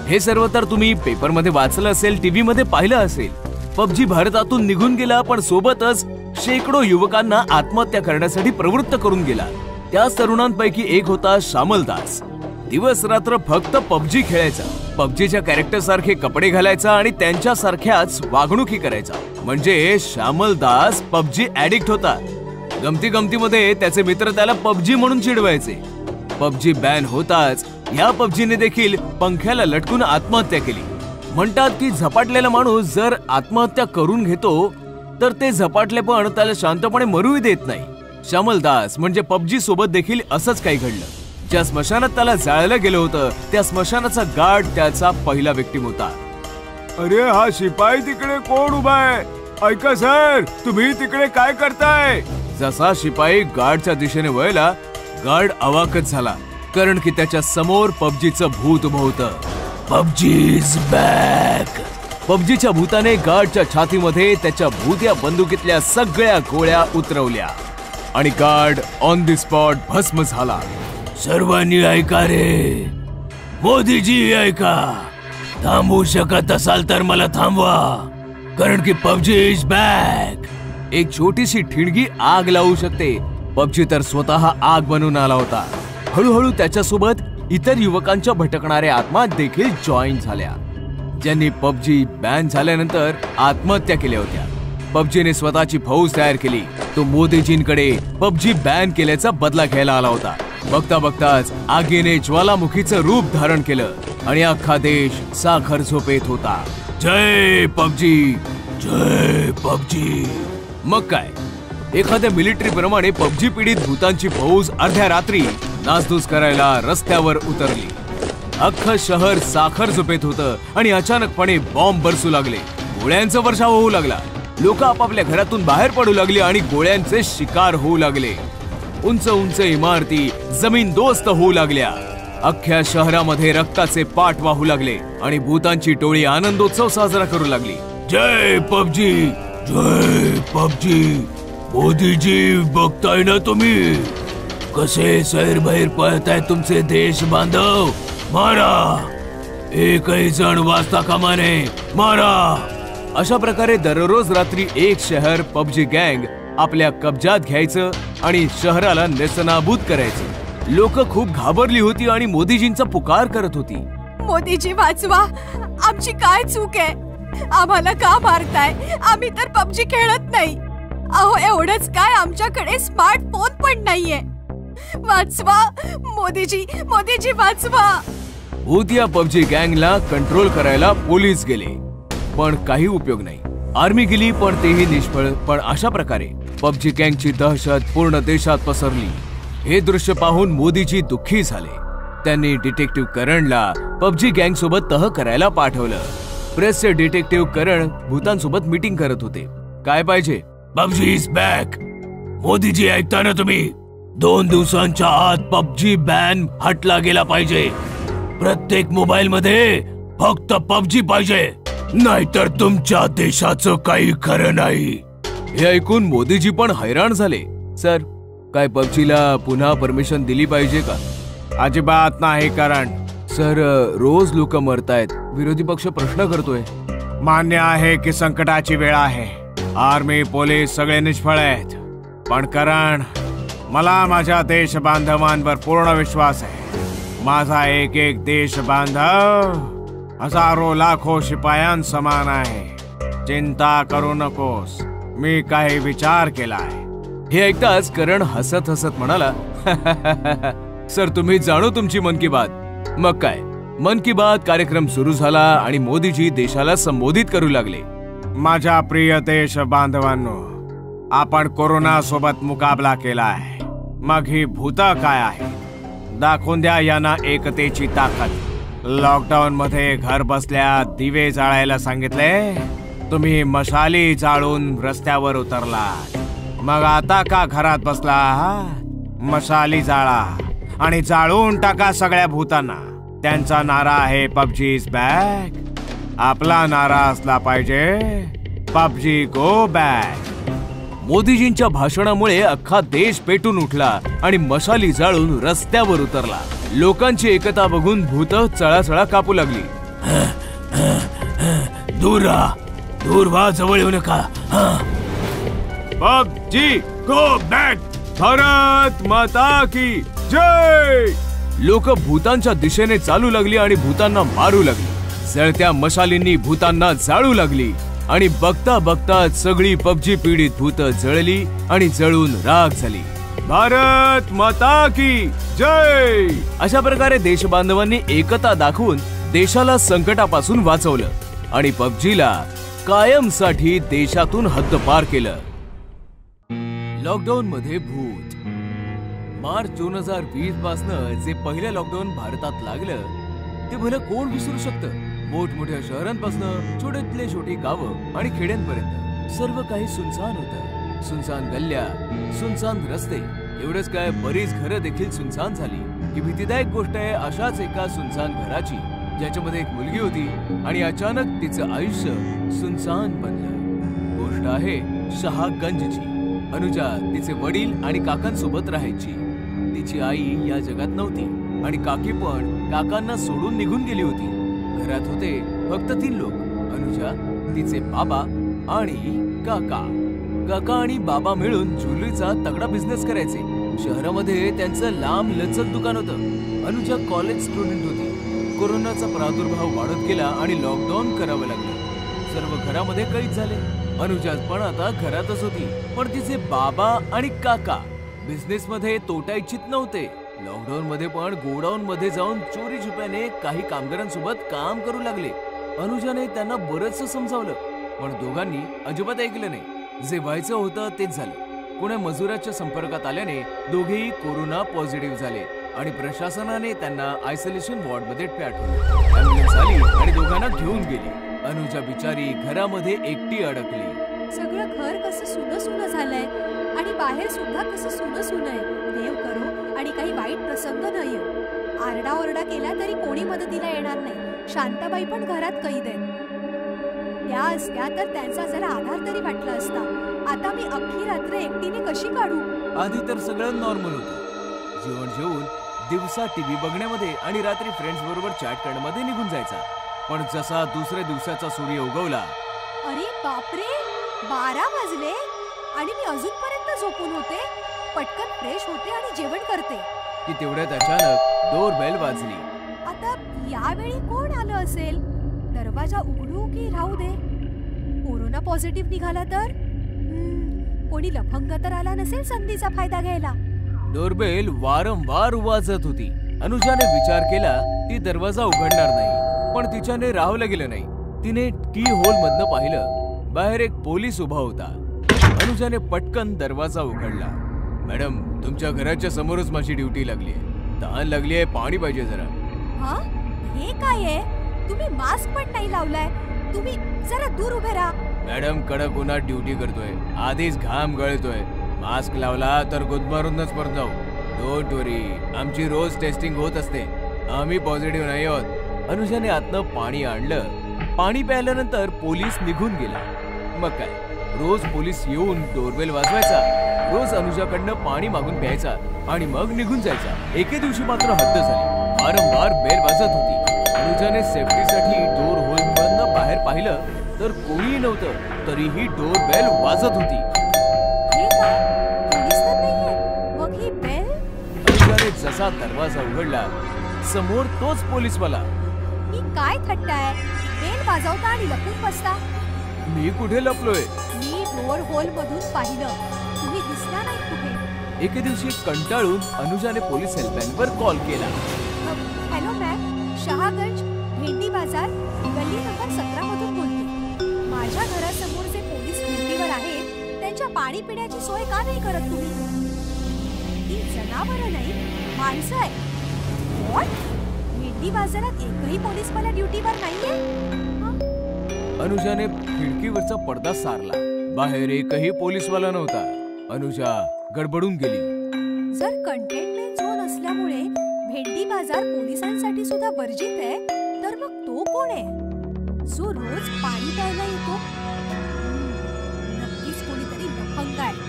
हे सर्व तर तुम्ही पेपरमध्ये वाचलं असेल, टीव्ही मध्ये पाहिलं असेल. पबजी भारतातून निघून गेला, पण सोबतच शेकडो युवकांना आत्महत्या करण्यासाठी प्रवृत्त करून गेला. त्याच तरुणांपैकी एक होता श्यामल दास. दिवस रात्र फक्त पबजी खेळायचा, पबजीच्या कॅरेक्टर सारखे कपडे घालायचा आणि त्यांच्या सारख्याच वागणुकी करायचा. म्हणजे श्यामल दास पबजी ऍडिक्ट होता. गमती गमतीमध्ये त्याचे मित्र त्याला पबजी म्हणून चिडवायचे. पबजी बॅन होताच या पबजीने देखील पंख्याला लटकून आत्महत्या केली. म्हणतात की झपाटलेला माणूस जर आत्महत्या करून घेतो तर ते झपाटले पण त्याला शांतपणे मरूही देत नाही. श्यामल दास म्हणजे पबजी सोबत देखील असंच काही घडलं. ज्या स्मशानात त्याला जाळलं गेलं होतं त्या स्मशानाचा गार्ड त्याचा पहिला विक्टिम होता. अरे हा शिपाई तिकडे कोण उभा आहे? ऐका सर, तुम्ही तिकडे काय करताय? जसा शिपाई गार्डच्या दिशेने वळला, गार्ड अवाकच झाला, कारण की त्याच्या समोर पबजीचं भूत उभं होतं. PUBG is back. पबजीच्या भूताने गार्डच्या छातीमध्ये त्याच्या भूत्या बंदुकीतल्या सगळ्या गोळ्या उतरवल्या आणि गार्ड ऑन द स्पॉट भस्म झाला. सर्वांनी ऐका रे, मोदीजी ऐका. थांबवू शकत असाल तर मला थांबवा, कारण की पबजी इज बॅक. एक छोटीशी ठिणगी आग लावू शकते. पबजी तर स्वतः आग बनून आला होता. हळूहळू त्याच्यासोबत इतर युवकांच्या भटकणाऱ्या आत्मा देखील जॉईन झाल्या, ज्यांनी पबजी बॅन झाल्यानंतर आत्महत्या केल्या होत्या. पबजीने स्वतःची फौज तयार केली. तो मोदीजींकडे पबजी बॅन केल्याचा बदला घ्यायला आला होता. बघता बघताच आगीने ज्वालामुखीचं रूप धारण केलं आणि अख्खा देश साखर झोपेत होता. जय पबजी, जय पबजी. मग काय, एखाद्या मिलिटरी प्रमाणे पबजी पीडित भूतांची फौज अर्ध्या रात्री नासधूस करायला रस्त्यावर उतरली. अख्खं शहर साखर झोपेत होतं आणि अचानकपणे बॉम्ब बरसू लागले. गोळ्यांचा वर्षाव होऊ लागला. लोक आपापल्या घरातून बाहेर पडू लागली आणि गोळ्यांचे शिकार होऊ लागले. उंच उंच इमारती जमीनदोस्त होऊ लागल्या. अख्ख्या शहरामध्ये रक्ताचे पाट वाहू लागले आणि भूतांची टोळी आनंदोत्सव साजरा करू लागली. जय पबजी, जय पबजी. मोदीजी बघताय ना तुम्ही, कसे सैरभैर पळताय तुमचे देश बांधव. मारा, एकही जण वाचता कामा नये, मारा. अशा प्रकारे दररोज रात्री एक शहर पबजी गँग आपल्या कब्जात घ्यायचं आणि शहराला नेस्तनाबूत करायचं. लोक खूप घाबरली होती आणि मोदीजींचा पुकार करत होती. मोदीजी वाचवा, आमची काय चूक आहे? आम्हाला का मारताय? आम्ही तर पबजी खेळत नाही. अहो एवढंच काय, आमच्याकडे स्मार्टफोन पण नाहीये. वाचवा मोदीजी, मोदीजी वाचवा. भूतिया पबजी गँगला कंट्रोल करायला पोलीस गेले, पण काही उपयोग नाही. आर्मी गेली पण तेही निष्फळ. पण अशा प्रकारे पबजी गँगची दहशत पूर्ण देशात पसरली. हे दृश्य पाहून मोदीजी दुःखी झाले. त्यांनी डिटेक्टिव्ह करणला पबजी गँग सोबत तह करायला पाठवलं. प्रेसचे डिटेक्टिव्ह करण भूतांसोबत मीटिंग करत होते. काय पाहिजे? PUBG is back. मोदीजी ऐकता ना तुम्ही? 2 दिवसांच्या आत पबजी बॅन हटला गेला पाहिजे. प्रत्येक मोबाईल मध्ये फक्त पबजी पाहिजे, नाहीतर तुमच्या देशाचं काही खरं नाही. हे ऐकून मोदीजी पण हैराण झाले. सर, काय पबजीला पुन्हा परमिशन दिली पाहिजे का? अजिबात नाही करण. सर, रोज लोक मरतायत. विरोधी पक्ष प्रश्न करतोय. मान्य आहे की संकटाची वेळ आहे. आर्मी पोलीस सगळे निष्फळ आहेत. पण करण, मला माझ्या देश बांधवांवर पूर्ण विश्वास आहे. माझा एक एक देश बांधव हजारो लाखो शिपायांसमान आहे. चिंता करू नकोस, मी काही विचार केलाय. हे ऐकताच करण हसत हसत म्हणाला, सर तुम्ही जाणो तुमची मन की बात. मग काय, मन की बात कार्यक्रम सुरू झाला आणि मोदीजी देशाला संबोधित करू लागले. माझ्या प्रिय देश बांधवांनो, आपण कोरोना सोबत मुकाबला केलाय. मग ही भूत काय आहे? दाखवून द्या यांना एकतेची ताकद. लॉकडाऊन मध्ये घर बसल्या दिवे जाळायला सांगितले, तुम्ही मशाली जाळून रस्त्यावर उतरलात. मग आता का घरात बसला? मशाली जाळा आणि जाळून टाका सगळ्या भूतांना. त्यांचा नारा आहे पबजी इज बॅक. आपला नारा असला पाहिजे पबजी गो बॅक. मोदीजींच्या भाषणामुळे अख्खा देश पेटून उठला आणि मशाली जाळून रस्त्यावर उतरला. लोकांची एकता बघून भूत चळाचळा कापू लागली. दूर राहा, दूर व्हा, जवळ येऊ नका. पबजी गो बॅक, भारत माता की जय. लोक भूतांच्या दिशेने चालू लागली आणि भूतांना मारू लागली. जळत्या मशालींनी भूतांना जाळू लागली आणि बघता बघता सगळी पबजी पीडित भूत जळली आणि जळून राख झाली. भारत माता की जय. अशा प्रकारे देशबांधवांनी एकता दाखवून देशाला संकटापासून वाचवलं आणि पबजीला कायमसाठी देशातून हद्दपार केलं. लॉकडाऊन मध्ये भूत. मार्च 2020 पासनं जे पहिलं लॉकडाऊन भारतात लागलं ते भलं कोण विसरू शकतं. मोठमोठ्या शहरांपासून छोट्यातले छोटी गावं आणि खेड्यांपर्यंत सर्व काही सुनसान होतं. सुनसान गल्ल्या, सुनसान रस्ते, एवढंच काय बरीच घरं देखील सुनसान झाली. ही भीतीदायक गोष्ट आहे अशाच एका सुनसान घराची, ज्याच्यामध्ये एक मुलगी होती आणि अचानक तिचं आयुष्य सुनसान बनलं. गोष्ट आहे शहागंजची. अनुजा तिचे वडील आणि काकांसोबत राहायची. तिची आई या जगात नव्हती आणि काकी पण काकांना सोडून निघून गेली होती. घरात होते फक्त 3 लोक, अनुजा, तिचे बाबा आणि काका. काका आणि बाबा मिळून ज्वेलरीचा तगडा बिझनेस करायचे. शहरामध्ये त्यांचं लांब लचक दुकान होतं. अनुजा कॉलेज स्टुडंट होती. कोरोनाचा प्रादुर्भाव वाढत गेला आणि लॉकडाऊन करावं लागलं. सर्व घरामध्ये कैद झाले. अनुजा पण आता घरातच होती, पण तिचे बाबा आणि काका बिझनेस मध्ये तोटा इच्छित नव्हते. लॉकडाऊन मध्ये पण गोडाऊन मध्ये जाऊन चोरी छुप्याने काही कामगारांसोबत काम करू लागले. अनुजाने त्यांना बरंच समजावलं, पण दोघांनी अजिबात ऐकलं नाही. जे व्हायचं होतं तेच झालं. कोण्या मजुराच्या संपर्कात आल्याने दोघेही कोरोना पॉझिटिव्ह झाले आणि प्रशासनाने त्यांना आयसोलेशन वॉर्ड मध्ये पाठवलं. ॲम्ब्युलन्स आली आणि दोघांना घेऊन गेली. अनुजा बिचारी घरामध्ये एकटी अडकली. सगळं घर कसं सुनं सुनं झालंय आणि बाहेर सुद्धा कसं सुनं सुनं आहे. देव करो आणि काही वाईट प्रसंग न येऊ. आरडाओरडा केला तरी कोणी मदतीला येणार नाही. शांताबाई पण घरात कैद आहेत. त्या असत्या तर त्यांचा जरा आधार तरी वाटला असता. आता मी अख्खी रात्र एकटीने कशी काढू? आधी तर सगळं नॉर्मल होतं. जेवण जेवून दिवसा टीव्ही बघण्यामध्ये आणि रात्री फ्रेंड्स बरोबर चॅट करण्यामध्ये निघून जायचा. पण जसा दुसऱ्या दिवसाचा सूर्य उगवला, अरे बापरे, 12 वाजले आणि मी अजूनपर्यंत झोपून होते. पटकन फ्रेश होते आणि जेवण करते की तेवढ्यात अचानक डोरबेल वाजली. आता यावेळी कोण आलं असेल? दरवाजा उघडू की राहू दे? कोरोना पॉझिटिव्ह निघाला तर? कोणी लफंग तर आला नसेल संधीचा फायदा घ्यायला. डोरबेल वारंवार वाजत होती. अनुजाने विचार केला ती दरवाजा उघडणार नाही, पण तिच्याने राहवलं गेलं नाही. तिने की होल मधनं पाहिलं. बाहेर एक पोलीस उभा होता. अनुजाने पटकन दरवाजा उघडला. मॅडम, तुमच्या घराच्या समोरच माझी ड्युटी लागली आहे. तहान लागली आहे, पाणी पाहिजे जरा. हा, हे काय आहे? तुम्ही मास्क पण नाही लावलाय. तुम्ही जरा दूर उभे राहा. मॅडम, कडक उन्हात ड्युटी करतोय, आधीच घाम गळतोय. मास्क लावला तर गुदमरूनच परत जाऊ. डोंट वरी, आमची रोज टेस्टिंग होत असते. आम्ही पॉझिटिव्ह नाही आहोत. अनुजाने आतनं पाणी आणलं. पाणी प्यायल्यानंतर पोलीस निघून गेला. मग काय, रोज पोलीस येऊन डोरबेल वाजवायचा, रोज अनुजाकडनं पाणी मागून प्यायचा आणि मग निघून जायचा. एके दिवशी मात्र हद्द झाली. वारंवार बेल वाजत होती. अनुजाने सेफ्टीसाठी डोर होलमधनं बाहेर पाहिलं तर कोणीही नव्हतं. तरीही डोरबेल वाजत होती. हे काय? पोलीस तर नाहीये. मग ही बेल? अनुजाने जसा दरवाजा उघडला, समोर तोच पोलीसवाला. मी काय थट्टाय? बेल वाजवता आणि लपून बसता. मी कुठे लपलोय? मी डोर होल मधून पाहिलं. तुम्ही दिसला नाही कुठे. एके दिवशी कंटाळून अनुजाने पोलीस हेल्पलाईनवर कॉल केला. हॅलो मॅम, शहागंज भेंडी बाजार गल्ली नंबर 17 मधून बोलते. माझ्या घरासमोर जे पोलीस ड्युटीवर आहेत त्यांच्या पाणी पिण्याची सोय का नाही करत तुम्ही? ती जनावरं नाही, माणसं आहे. व्हॉट? भेंडी बाजारात एकही पोलीस मला ड्युटीवर नाहीये? अनुजाने खिडकीवरचा पडदा सारला. बाहेर एकही पोलीसवाला नव्हता. अनुजा गडबडून गेली. जर कंटेनमेंट झोन असल्यामुळे भेंडी बाजार पोलिसांसाठी सुद्धा वर्जित आहे, तर मग तो कोण आहे जो रोज पाणी प्यायला येतो? नक्कीच कोणीतरी लफंग आहे.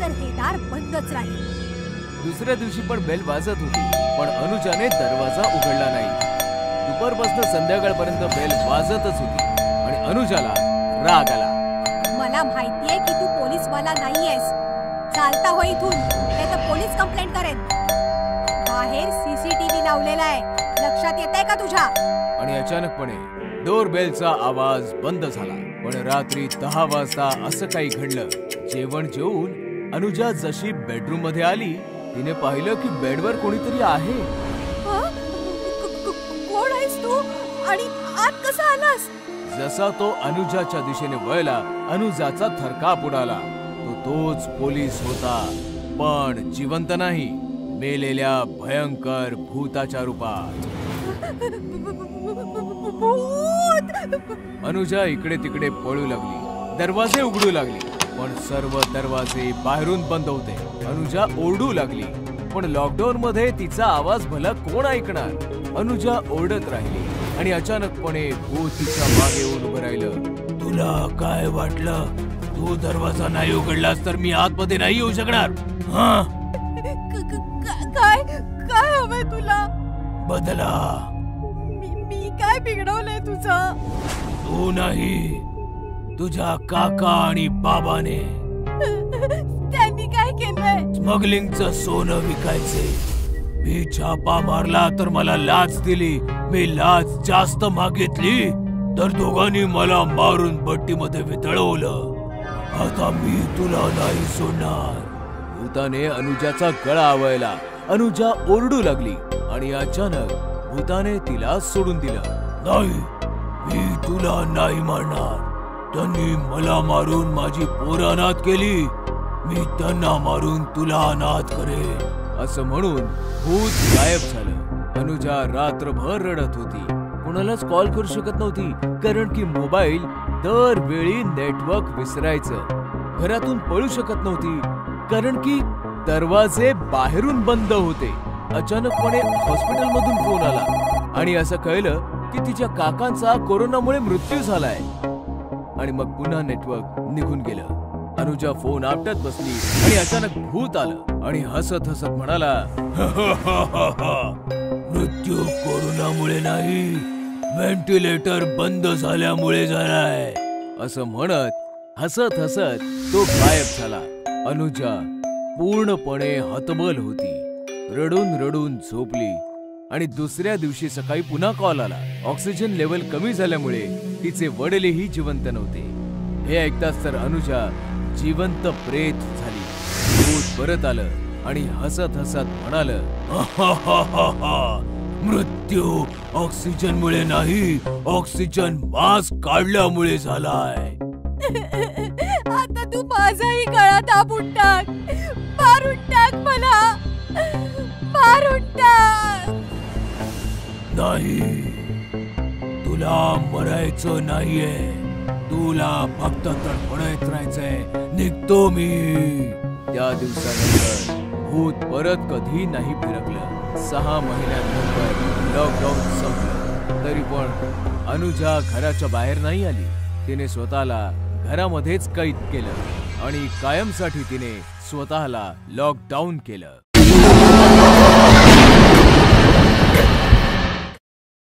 तर हे दार बंदच राहील. दुसऱ्या दिवशी पण बेल वाजत होती, पण अनुजाने दरवाजा उघडला नाही. दुपारपासून संध्याकाळपर्यंत बेल वाजतच होती आणि अनुजाला राग आला. मला माहितीये की तू पोलीसवाला नाहीयेस. चालता हो इथून, नाही तर पोलीस कंप्लेंट करेन. बाहेर सीसीटीव्ही लावलेला आहे, लक्षात येतंय का तुझ्या? आणि अचानकपणे डोरबेलचा आवाज बंद झाला. पण रात्री 10 वाजता असं काही घडलं. जेवण जेवून अनुजा जशी बेडरूम मध्ये आली, तिने पाहिलं की बेडवर कोणीतरी आहे. कोण आहेस तू आणि आत कसा आलास? जसा तो अनुजाच्या दिशेने वळला, अनुजाचा थरकाप उडाला. तोच पोलीस होता, पण जिवंत नाही, मेलेल्या भयंकर भूताच्या रूपात. अनुजा इकडे तिकडे पळू लागली, दरवाजे उघडू लागली, पण सर्व दरवाजे बाहेरून बंद होते. अनुजा ओरडू लागली, पण लॉकडाऊन मध्ये तिचा आवाज भला कोण ऐकणार? अनुजा ओरडत राहिली आणि अचानकपणे भूत तिच्या मागे येऊन उभं राहिलं. तुला काय वाटलं? तू दरवाजा नाही उघडलास तर मी आतमध्ये नाही येऊ शकणार. काय काय हवंय तुला? बदला. मी काय बिघडवलंय तुझं? तू नाही, तुझ्या काका आणि बाबाने. त्यांनी काय केलंय? स्मगलिंगचं सोनं विकायचे. मी छापा मारला तर मला लाच दिली. मी लाच जास्त मागितली तर दोघांनी मला मारून भट्टीमध्ये वितळवलं. आता मी तुला नाही सोडणार. भूताने अनुजाचा गळा आवळला. अनुजा ओरडू लागली आणि अचानक भूताने तिला सोडून दिलं. नाही, मी तुला नाही मारणार. त्यांनी मला मारून माझी पोरं अनाथ केली. मी त्यांना मारून तुला अनाथ करेन. असं म्हणून भूत गायब झालं. अनुजा रात्रभर रडत होती. कोणालाच कॉल करू शकत नव्हती, कारण की मोबाईल दरवेळी नेटवर्क विसरायचं. घरातून पळू शकत नव्हती, कारण की दरवाजे बाहेरून बंद होते. अचानकपणे हॉस्पिटलमधून फोन आला आणि असं कळलं की तिच्या काकांचा कोरोनामुळे मृत्यू झालाय. आणि मग पुन्हा नेटवर्क निघून गेलं. अनुजा फोन आपटत बसली आणि अचानक भूत आलं आणि हसत हसत म्हणाला, मृत्यू कोरोनामुळे नाही, व्हेंटिलेटर बंद झाल्यामुळे झालाय. असं म्हणत हसत हसत तो गायब झाला. अनुजा पूर्णपणे हतबल होती. रडून रडून झोपली आणि दुसऱ्या दिवशी सकाळी पुन्हा कॉल आला. ऑक्सिजन लेवल कमी झाल्यामुळे तिचे वडीलही जिवंत नव्हते. हे ऐकताच तर अनुजा जिवंत प्रेत झाली. भूत परत आलं आणि हसत हसत म्हणालं, मृत्यू ऑक्सिजन मुळे नाही, ऑक्सिजन मास्क काढल्यामुळे झालाय. आता तू माझाही गळा दाबून टाक, मारून टाक मला, मारून टाक. नाही, तुला मरायचं नाहीये. तुला फक्त तडफडत राहायचंय. निघतो मी. त्या दिवसानंतर भूत परत कधी नाही फिरकलं. 6 महिन्यांनंतर लॉकडाऊन संपलं. तरी पण अनुजा घराच्या बाहेर नाही आली. तिने स्वतःला घरामध्येच कैद केलं आणि कायमसाठी तिने स्वतःला लॉकडाऊन केलं.